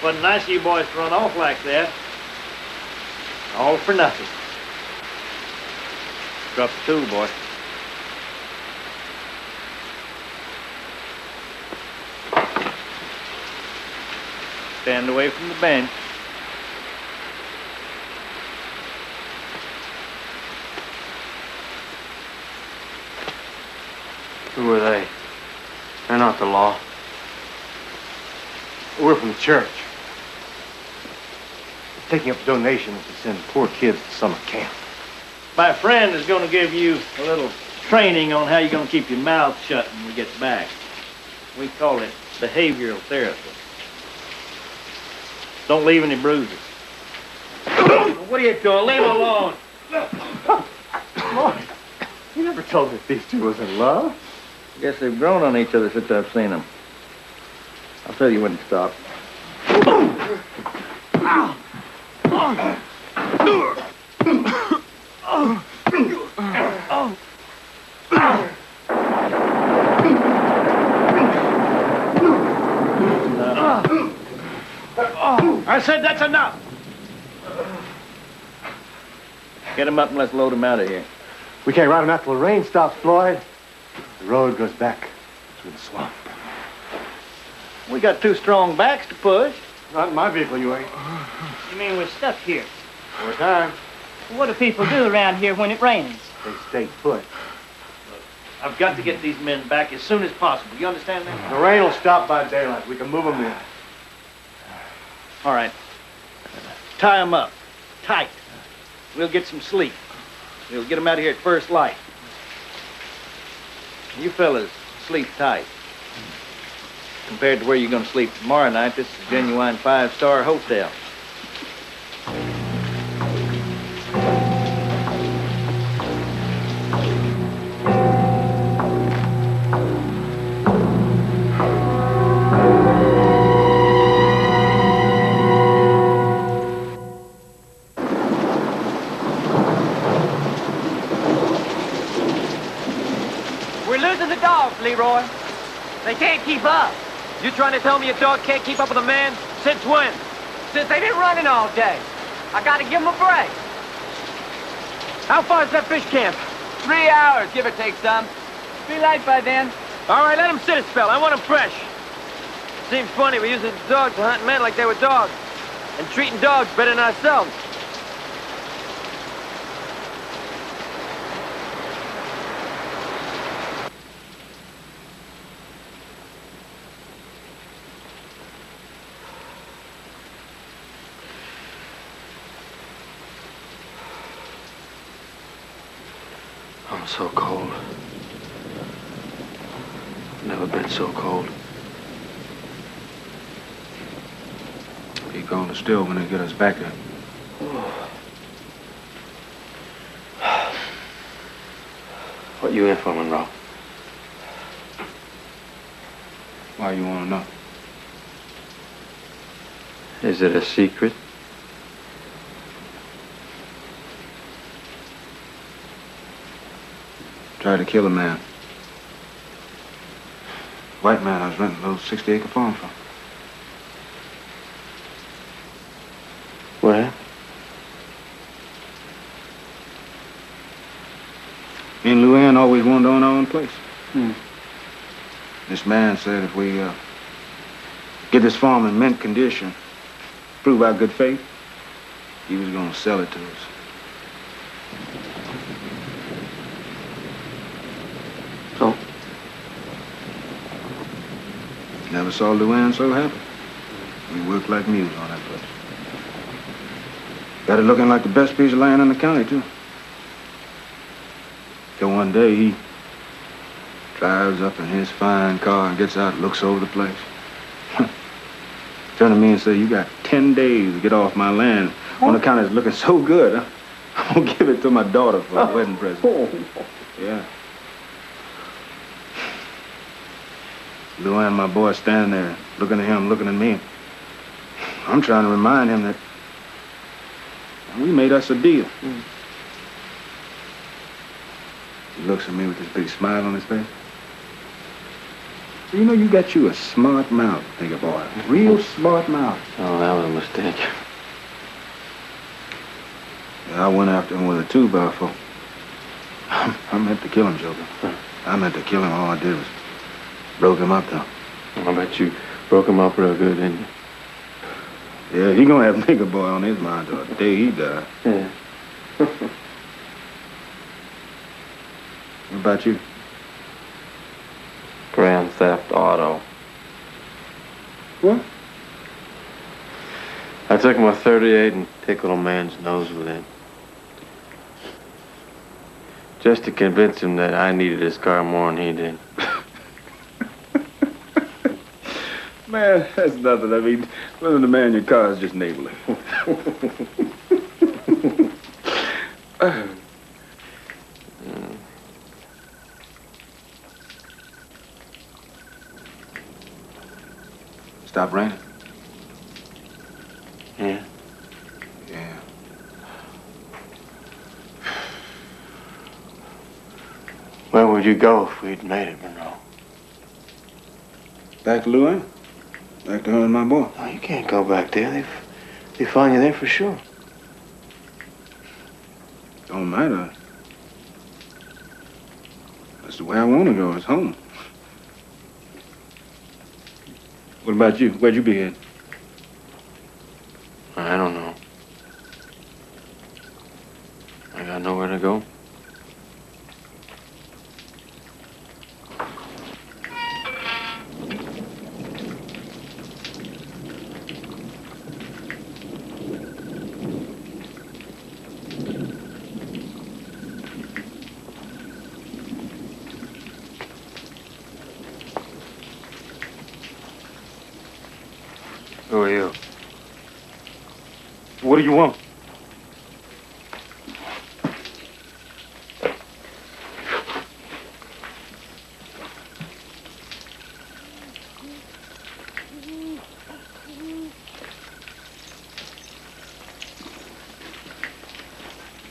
Wasn't nice of you boys to run off like that. All for nothing. Drop the tool, boy. Stand away from the bench. Who are they? They're not the law. We're from the church. Taking up donations to send poor kids to summer camp. My friend is going to give you a little training on how you're going to keep your mouth shut when we get back. We call it behavioral therapy. Don't leave any bruises. What are you doing? Leave him alone. Lord, you never told me that these two was in love. I guess they've grown on each other since I've seen them. I'll tell you when to stop. I said that's enough. Get him up and let's load him out of here. We can't ride him out till the rain stops, Floyd. The road goes back through the swamp. We got 2 strong backs to push. Not in my vehicle, you ain't. You mean we're stuck here? For a time. What do people do around here when it rains? They stay put. I've got to get these men back as soon as possible. You understand that? The rain will stop by daylight. We can move them in. All right. Tie them up. Tight. We'll get some sleep. We'll get them out of here at first light. You fellas sleep tight. Compared to where you're going to sleep tomorrow night, this is a genuine 5-star hotel. We're losing the dogs, Leroy. They can't keep up. You trying to tell me a dog can't keep up with a man? Since when? Since they've been running all day. I gotta give them a break. How far is that fish camp? 3 hours, give or take some. Be light by then. All right, let them sit a spell. I want them fresh. Seems funny, we're using dogs to hunt men like they were dogs. And treating dogs better than ourselves. I'm so cold. Never been so cold. He going to still when they get us back there. What you in for, Monroe? Why you want to know? Is it a secret? Tried to kill a man. White man I was renting a little 60-acre farm from. What happened? Me and Luann always wanted to own our own place. This man said if we get this farm in mint condition, prove our good faith, he was going to sell it to us. So? Never saw Luann so happy. We worked like mules on that place. Got it looking like the best piece of land in the county, too. Till one day he drives up in his fine car and gets out and looks over the place. Turned to me and said, "You got 10 days to get off my land on account of it's looking so good. I'm going to give it to my daughter for a wedding present." Yeah. Luann, my boy, standing there, looking at him, looking at me. I'm trying to remind him that we made us a deal. He looks at me with this big smile on his face. So, you know, you got you a smart mouth, nigga boy. Real smart mouth. Oh, that was a mistake. Yeah, I went after him with a 2x4. I meant to kill him, Joker. I meant to kill him. All I did was broke him up, though. I bet you broke him up real good, didn't you? Yeah, he gonna have nigger boy on his mind till the day he dies. Yeah. What about you? Grand Theft Auto. What? I took my .38 and tickled a man's nose with it. Just to convince him that I needed his car more than he did. Man, that's nothing. I mean, letting the man in your car is just neighborly. Stop raining? Yeah. Yeah. Where would you go if we'd made it, Monroe? Back to Luann? Back to her and my boy. No, you can't go back there. They find you there for sure. Don't matter. That's the way I want to go. It's home. What about you? Where'd you be headed? I don't know. I got nowhere to go. Who are you? What do you want?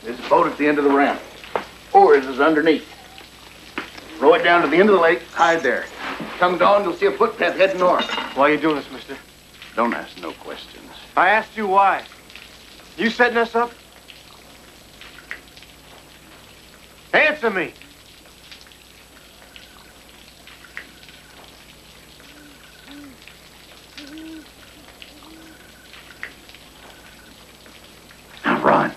There's a boat at the end of the ramp. Oars is underneath. Row it down to the end of the lake, hide there. Come dawn, you'll see a footpath heading north. Why are you doing this, mister? Don't ask no questions. I asked you why. You setting us up? Answer me. Now run.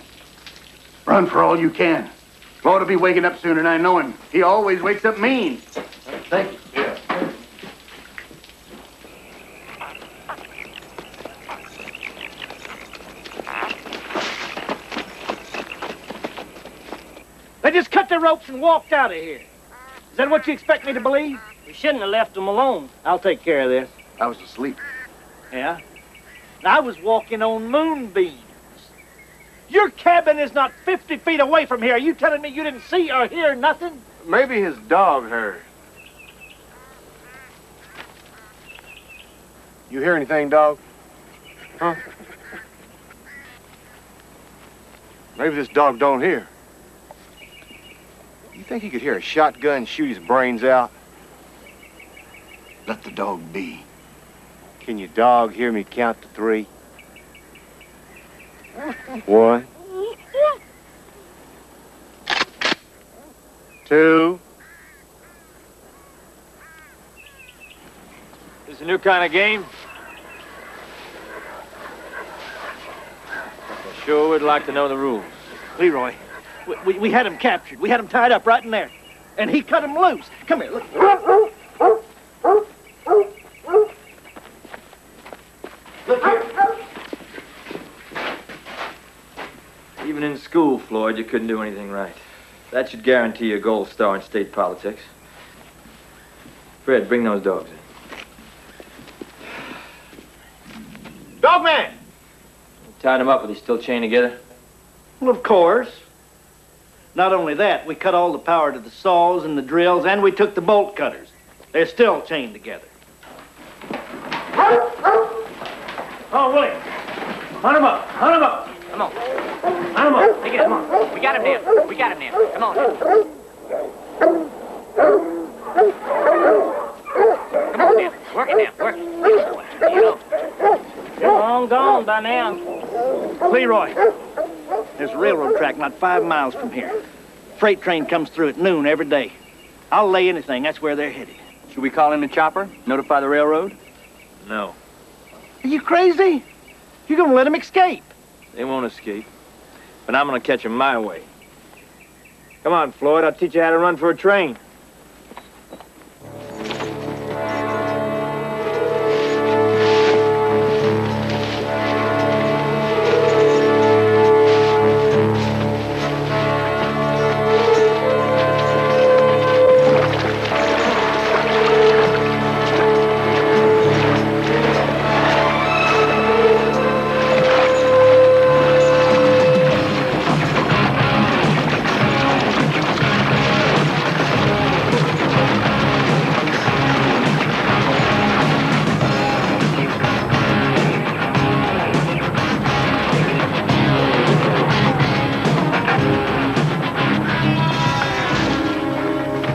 Run for all you can. Flo will be waking up soon, and I know him. He always wakes up mean. Thank you. Yeah. They just cut their ropes and walked out of here. Is that what you expect me to believe? We shouldn't have left them alone. I'll take care of this. I was asleep. Yeah? I was walking on moonbeams. Your cabin is not 50 feet away from here. Are you telling me you didn't see or hear nothing? Maybe his dog heard. You hear anything, dog? Huh? Maybe this dog don't hear. You think he could hear a shotgun shoot his brains out? Let the dog be. Can your dog hear me count to 3? 1, 2. This is a new kind of game. I sure would like to know the rules. Leroy, we had him captured. We had him tied up right in there. And he cut him loose. Come here, look. Look here. Even in school, Floyd, you couldn't do anything right. That should guarantee you a gold star in state politics. Fred, bring those dogs in. Dogman! You tied them up, are they still chained together? Well, of course. Not only that, we cut all the power to the saws and the drills, and we took the bolt cutters. They're still chained together. Oh, Willie. Hunt him up. Hunt him up. Come on. Hunt him up. Take it, come on. We got him now. We got him now. Come on. Come on, Dan. Work it now. Work it. You know. You're long gone by now. Leroy, there's a railroad track not 5 miles from here. Freight train comes through at noon every day. I'll lay anything. That's where they're headed. Should we call in the chopper? Notify the railroad? No. Are you crazy? You're gonna let them escape. They won't escape. But I'm gonna catch them my way. Come on, Floyd, I'll teach you how to run for a train.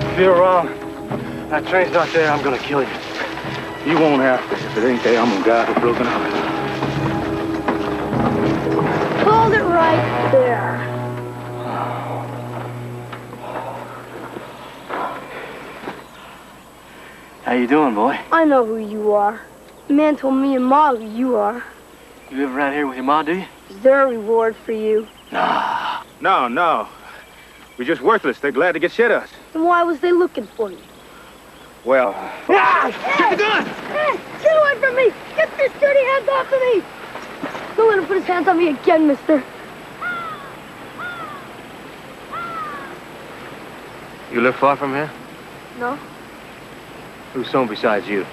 If you're wrong, that train's not there, I'm gonna kill you. You won't have to. If it ain't there, I'm gonna guide a broken heart. Hold it right there. How you doing, boy? I know who you are. The man told me and Ma who you are. You live around here with your ma, do you? Is there a reward for you? No. We're just worthless. They're glad to get shit us. Then why was they looking for you? Well... Get the gun! Hey, get away from me! Get your dirty hands off of me! Don't let him put his hands on me again, mister. You live far from here? No. Who's home besides you?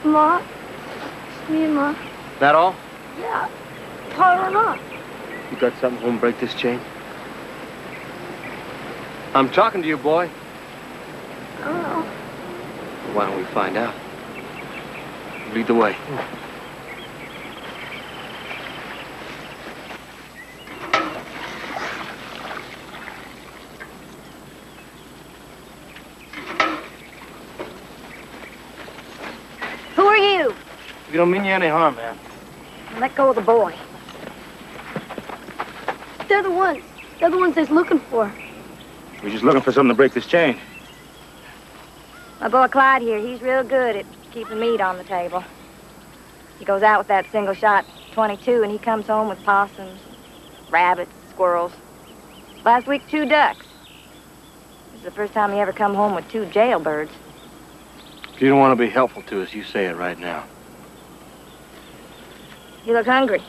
Ma. It's me and Ma. That all? Yeah. Tell her or not. You got something home break this chain? I'm talking to you, boy. I don't know. Why don't we find out? Lead the way. Who are you? We don't mean you any harm, man. Let go of the boy. They're the ones. They're the ones they're looking for. We're just looking for something to break this chain. My boy Clyde here, he's real good at keeping meat on the table. He goes out with that single-shot .22, and he comes home with possums, rabbits, squirrels. Last week, 2 ducks. This is the first time he ever come home with 2 jailbirds. If you don't want to be helpful to us, you say it right now. You look hungry.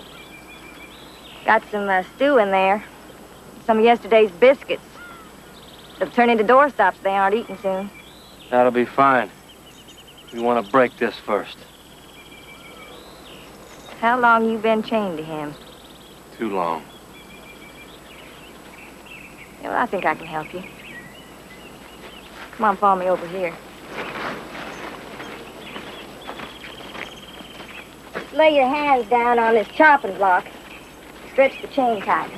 Got some stew in there. Some of yesterday's biscuits. They'll turn into doorstops if they aren't eaten soon. That'll be fine. We want to break this first. How long you been chained to him? Too long. Yeah, well, I think I can help you. Come on, follow me over here. Lay your hands down on this chopping block. Stretch the chain tight.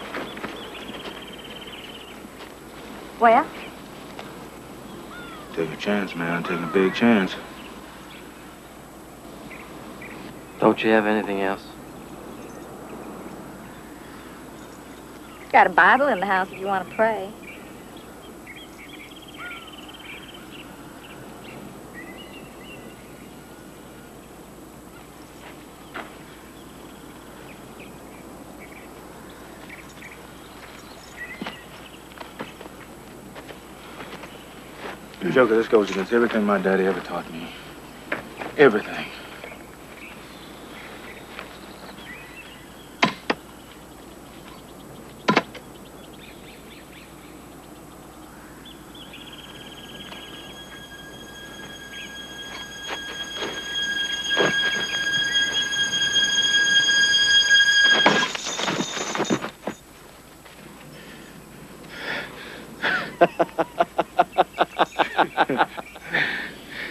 Well? Take a chance, man. Taking a big chance. Don't you have anything else? Got a Bible in the house if you want to pray. Joker, this goes against everything my daddy ever taught me. Everything.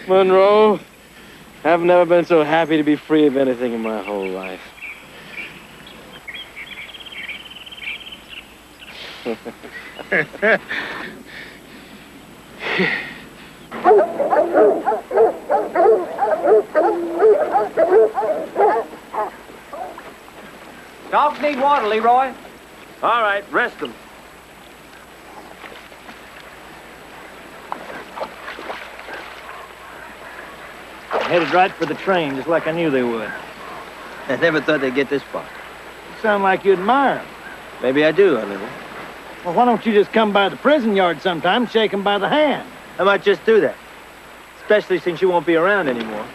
Monroe, I've never been so happy to be free of anything in my whole life. Dogs need water, Leroy. All right, rest them. Headed right for the train, just like I knew they would. I never thought they'd get this far. sound like you admire him. Maybe I do, a little. Well, why don't you just come by the prison yard sometime and shake him by the hand? I might just do that. Especially since you won't be around anymore.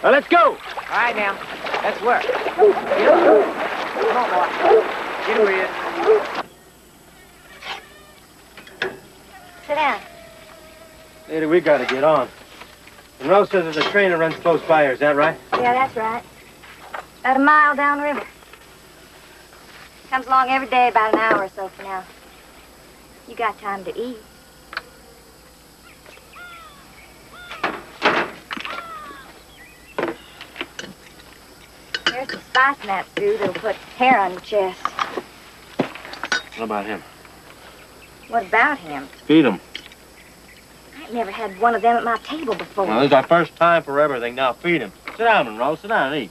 Now, let's go! All right, now. Let's work. Come on, boy. Get over here. Sit down. Lady, we gotta get on. Monroe says there's a train that runs close by here, is that right? Yeah, that's right. About a mile downriver. Comes along every day about an hour or so for now. You got time to eat. There's some spice in that stew that'll put hair on your chest. What about him? What about him? Feed him. I ain't never had one of them at my table before. Well, this is our first time for everything. Now feed him. Sit down, Monroe. Sit down and eat.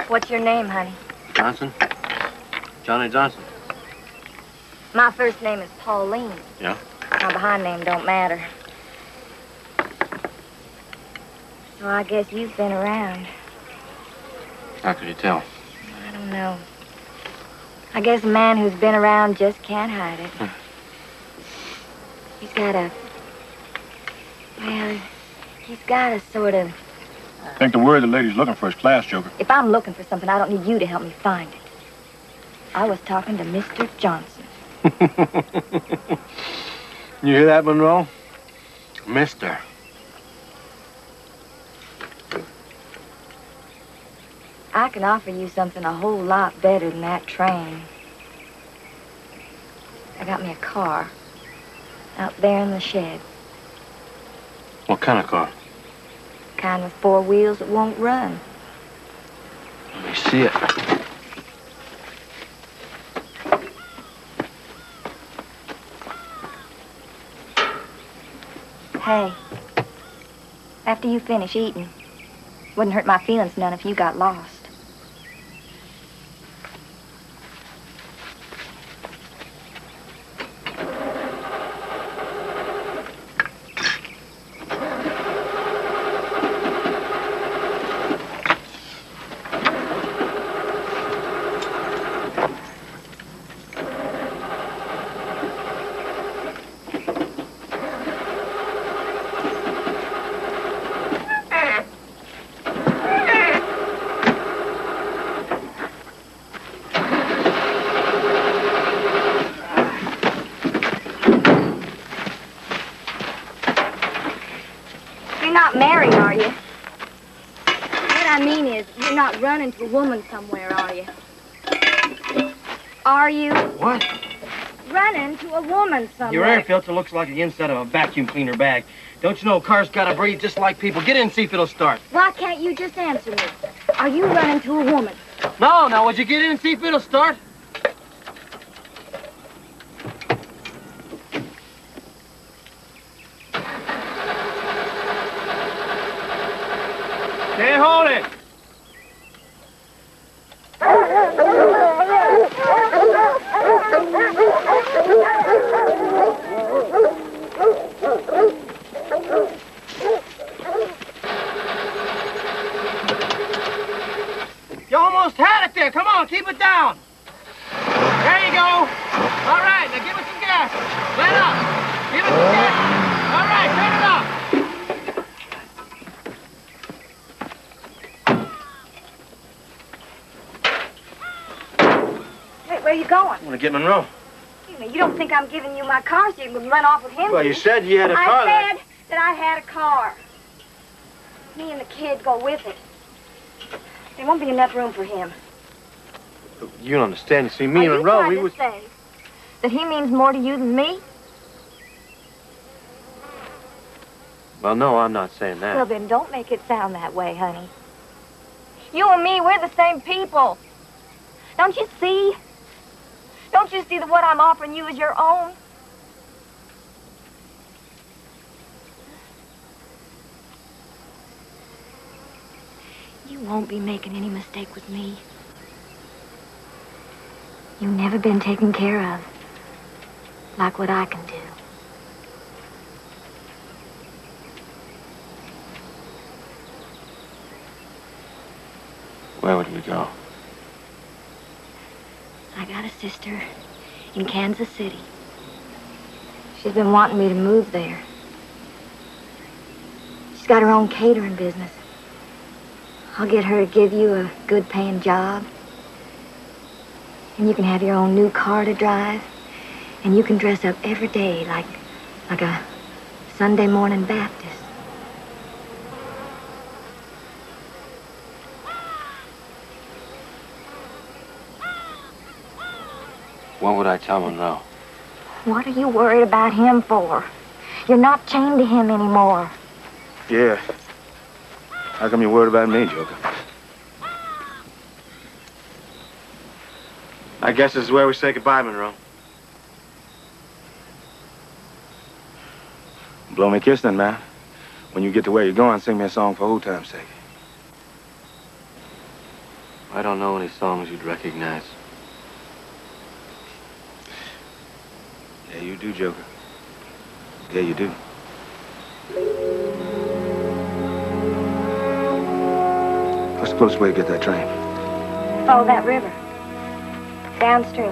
What's your name, honey? Johnson? Johnny Johnson. My first name is Pauline. Yeah? My behind name don't matter. So I guess you've been around. How could you tell? I don't know. I guess a man who's been around just can't hide it. He's got a... Well, he's got a sort of... I think the word the lady's looking for is class, Joker. If I'm looking for something, I don't need you to help me find it. I was talking to Mr. Johnson. You hear that, Monroe? Mister. I can offer you something a whole lot better than that train. I got me a car out there in the shed. What kind of car? Kind with 4 wheels that won't run. Let me see it. Hey, after you finish eating, wouldn't hurt my feelings none if you got lost. Running to a woman somewhere, are you? Are you? What? Running to a woman somewhere. Your air filter looks like the inside of a vacuum cleaner bag. Don't you know cars gotta breathe just like people? Get in and see if it'll start. Why can't you just answer me? Are you running to a woman? No, now would you get in and see if it'll start? Can't hold it. You almost had it there. Come on, keep it down. There you go. All right, now give it some gas. Let up. Give it some gas. All right, turn it up. Hey, where are you going? I want to get Monroe. You don't think I'm giving you my car so you can run off with him? Well, you said you had a car. I said that I had a car. Me and the kid go with it. There won't be enough room for him. You don't understand. You see, me and Monroe, we was... say that he means more to you than me? Well, no, I'm not saying that. Well, then don't make it sound that way, honey. You and me, we're the same people. Don't you see? Don't Don't you see that what I'm offering you is your own? You won't be making any mistake with me. You've never been taken care of like what I can do. Where would we go? I got a sister in Kansas City. She's been wanting me to move there. She's got her own catering business. I'll get her to give you a good-paying job. And you can have your own new car to drive. And you can dress up every day like a Sunday morning Baptist. What would I tell Monroe? What are you worried about him for? You're not chained to him anymore. Yeah. How come you're worried about me, Joker? I guess this is where we say goodbye, Monroe. Blow me a kiss then, man. When you get to where you're going, sing me a song for old time's sake. I don't know any songs you'd recognize. Yeah, you do, Joker. Yeah, you do. What's the closest way to get that train? Follow that river. Downstream.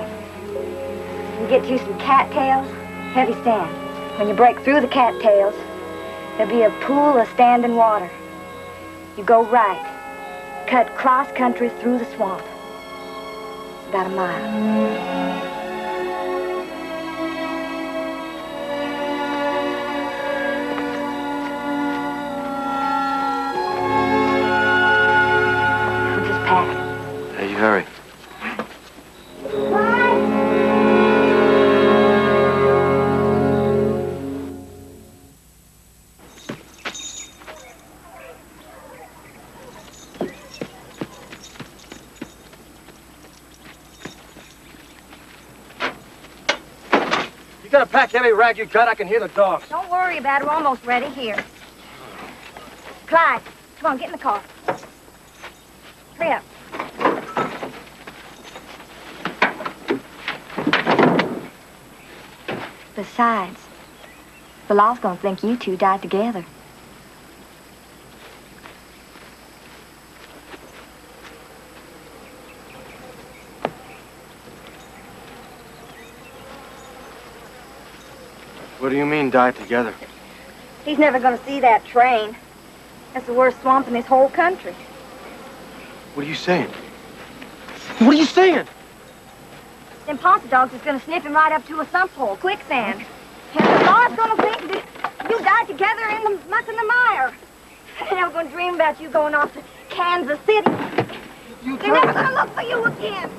You get to some cattails, heavy sand. When you break through the cattails, there'll be a pool of standing water. You go right. Cut cross-country through the swamp. It's about a mile. Hey, you hurry. You got a pack heavy rag you cut? I can hear the dogs. Don't worry about it. We're almost ready here. Clyde, come on, get in the car. Hurry up. Besides, the law's gonna think you two died together. What do you mean, died together? He's never gonna see that train. That's the worst swamp in this whole country. What are you saying? What are you saying? Them posse dogs is gonna sniff him right up to a sump hole, quicksand. And the law's gonna think that you died together in the muck and the mire. They're never gonna dream about you going off to Kansas City. They're never gonna look for you again.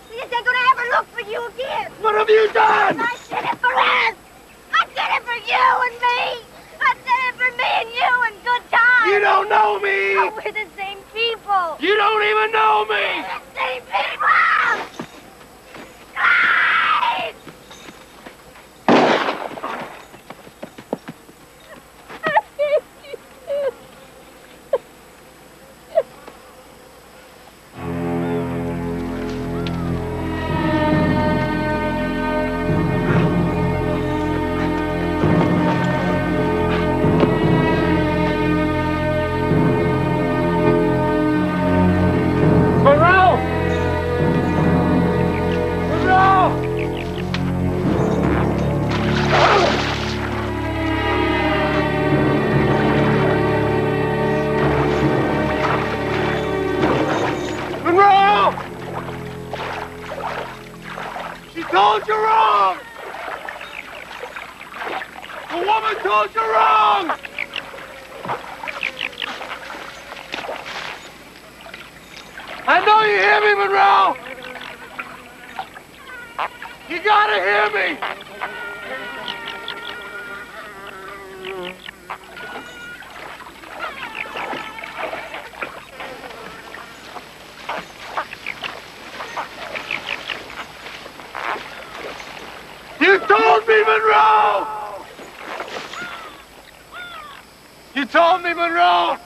They're gonna ever look for you again. What have you done? I did it for us. I did it for you and me. I did it for me and you and good times. You don't know me. Oh, we're the same people. You don't even know me. We're the same people. Clyde! told you wrong! The woman told you wrong! I know you hear me, Monroe! You gotta hear me! me, Monroe! You told me, Monroe!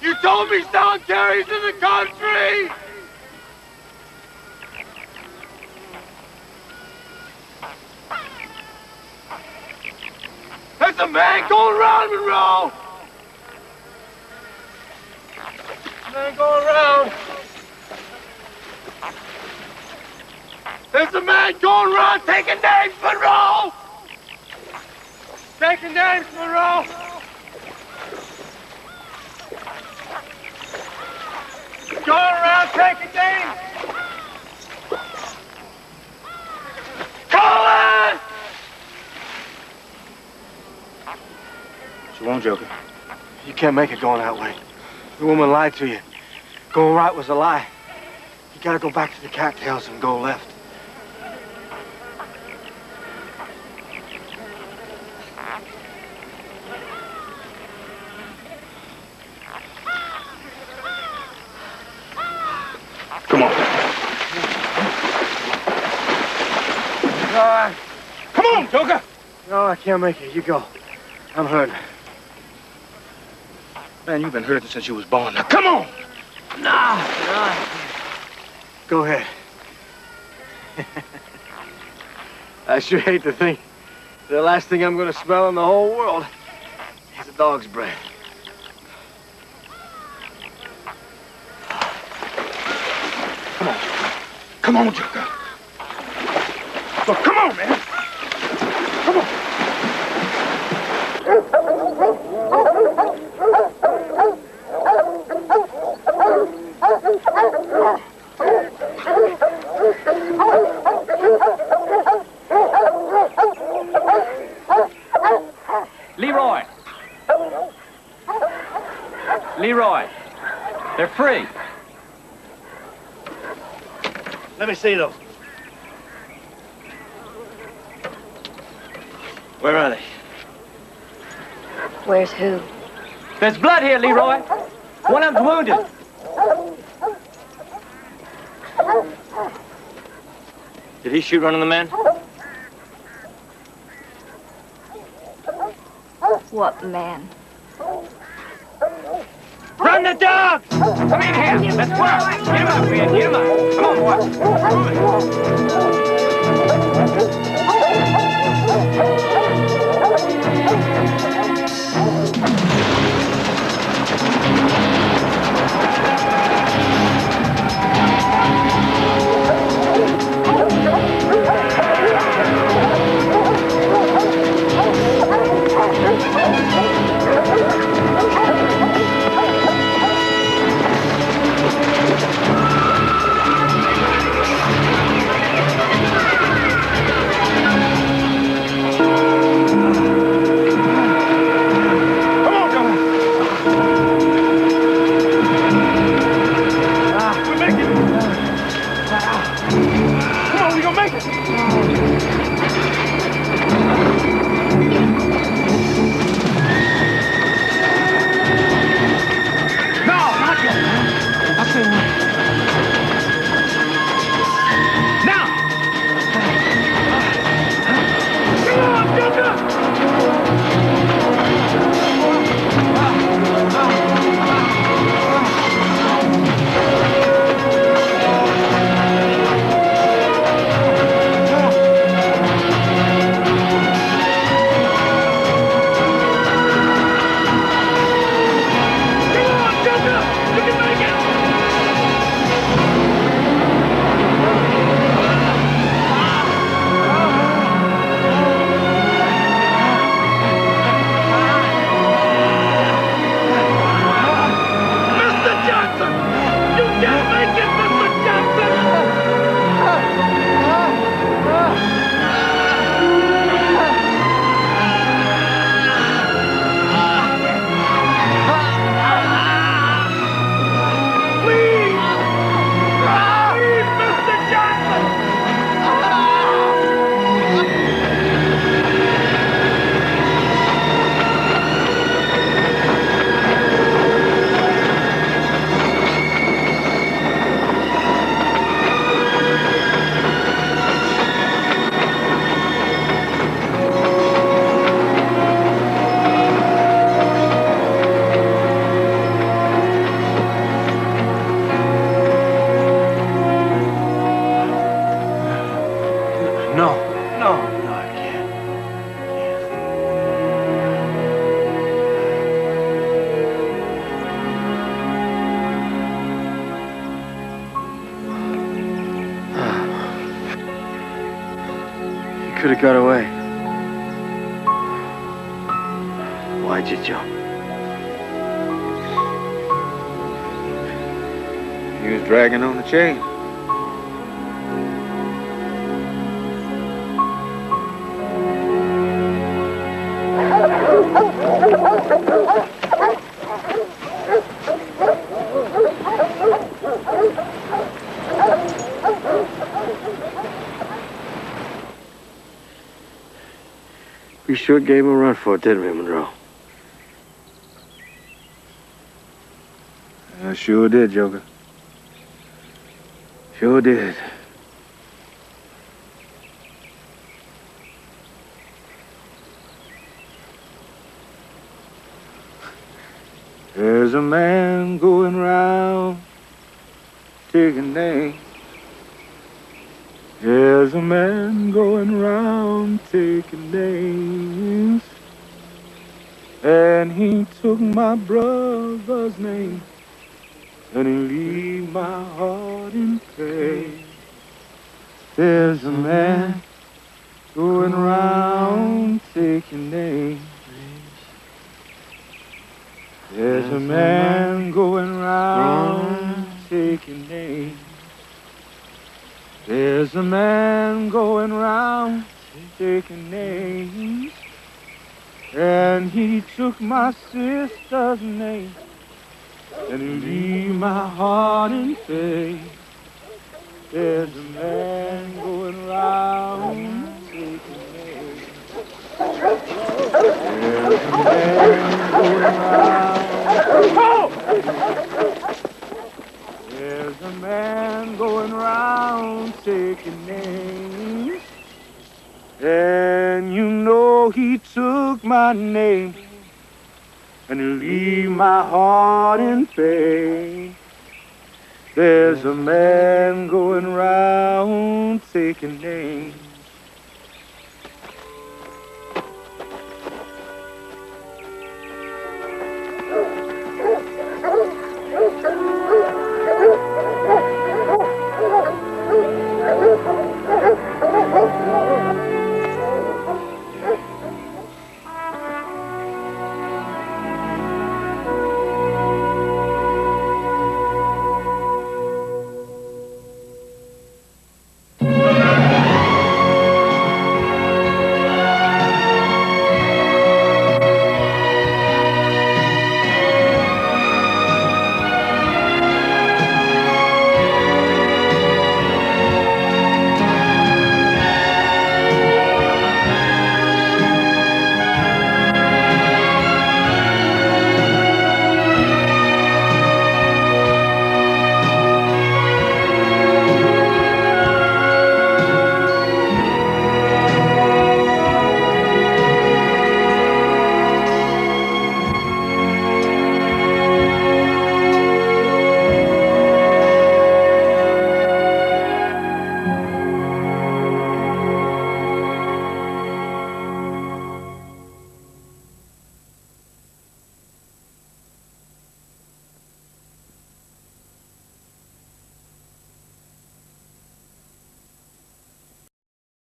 You told me someone carries in the country! There's a man going around, Monroe! Man going around. There's a man going around taking names, Monroe! Taking names, Monroe! Going around taking names! Call it! What you want, Joker? You can't make it going that way. The woman lied to you. Going right was a lie. You gotta go back to the cattails and go left. Come on. No, Come on, Joker! no, I can't make it. You go. I'm hurting. Man, you've been hurting since you was born. Now, come on! No. Go ahead. I sure hate to think the last thing I'm gonna smell in the whole world is a dog's breath. Come on, Joker. Well, come on, man. Come on. Leroy! Leroy! They're free. Let me see those. Where are they? Where's who? There's blood here, Leroy. One of them's wounded. Did he shoot one of the men? What man? Run the dogs! Come in here. Let's work. Get him up, man. Get him up. Come on, boy. could have got away. Why'd you jump? He was dragging on the chain. We sure gave him a run for it, didn't we, Monroe? I sure did, Joker. Sure did. There's a man going round taking names. There's a man going round taking names. And he took my brother's name. And he leave my heart in pain. There's a man going round taking names. There's a man going round taking names. There's a man going round taking names. And he took my sister's name. And he leave my heart in pain. There's a man going round taking names. There's a man going round. There's a man going round taking names. And you know he took my name. And you leave my heart in pain. There's a man going round taking names.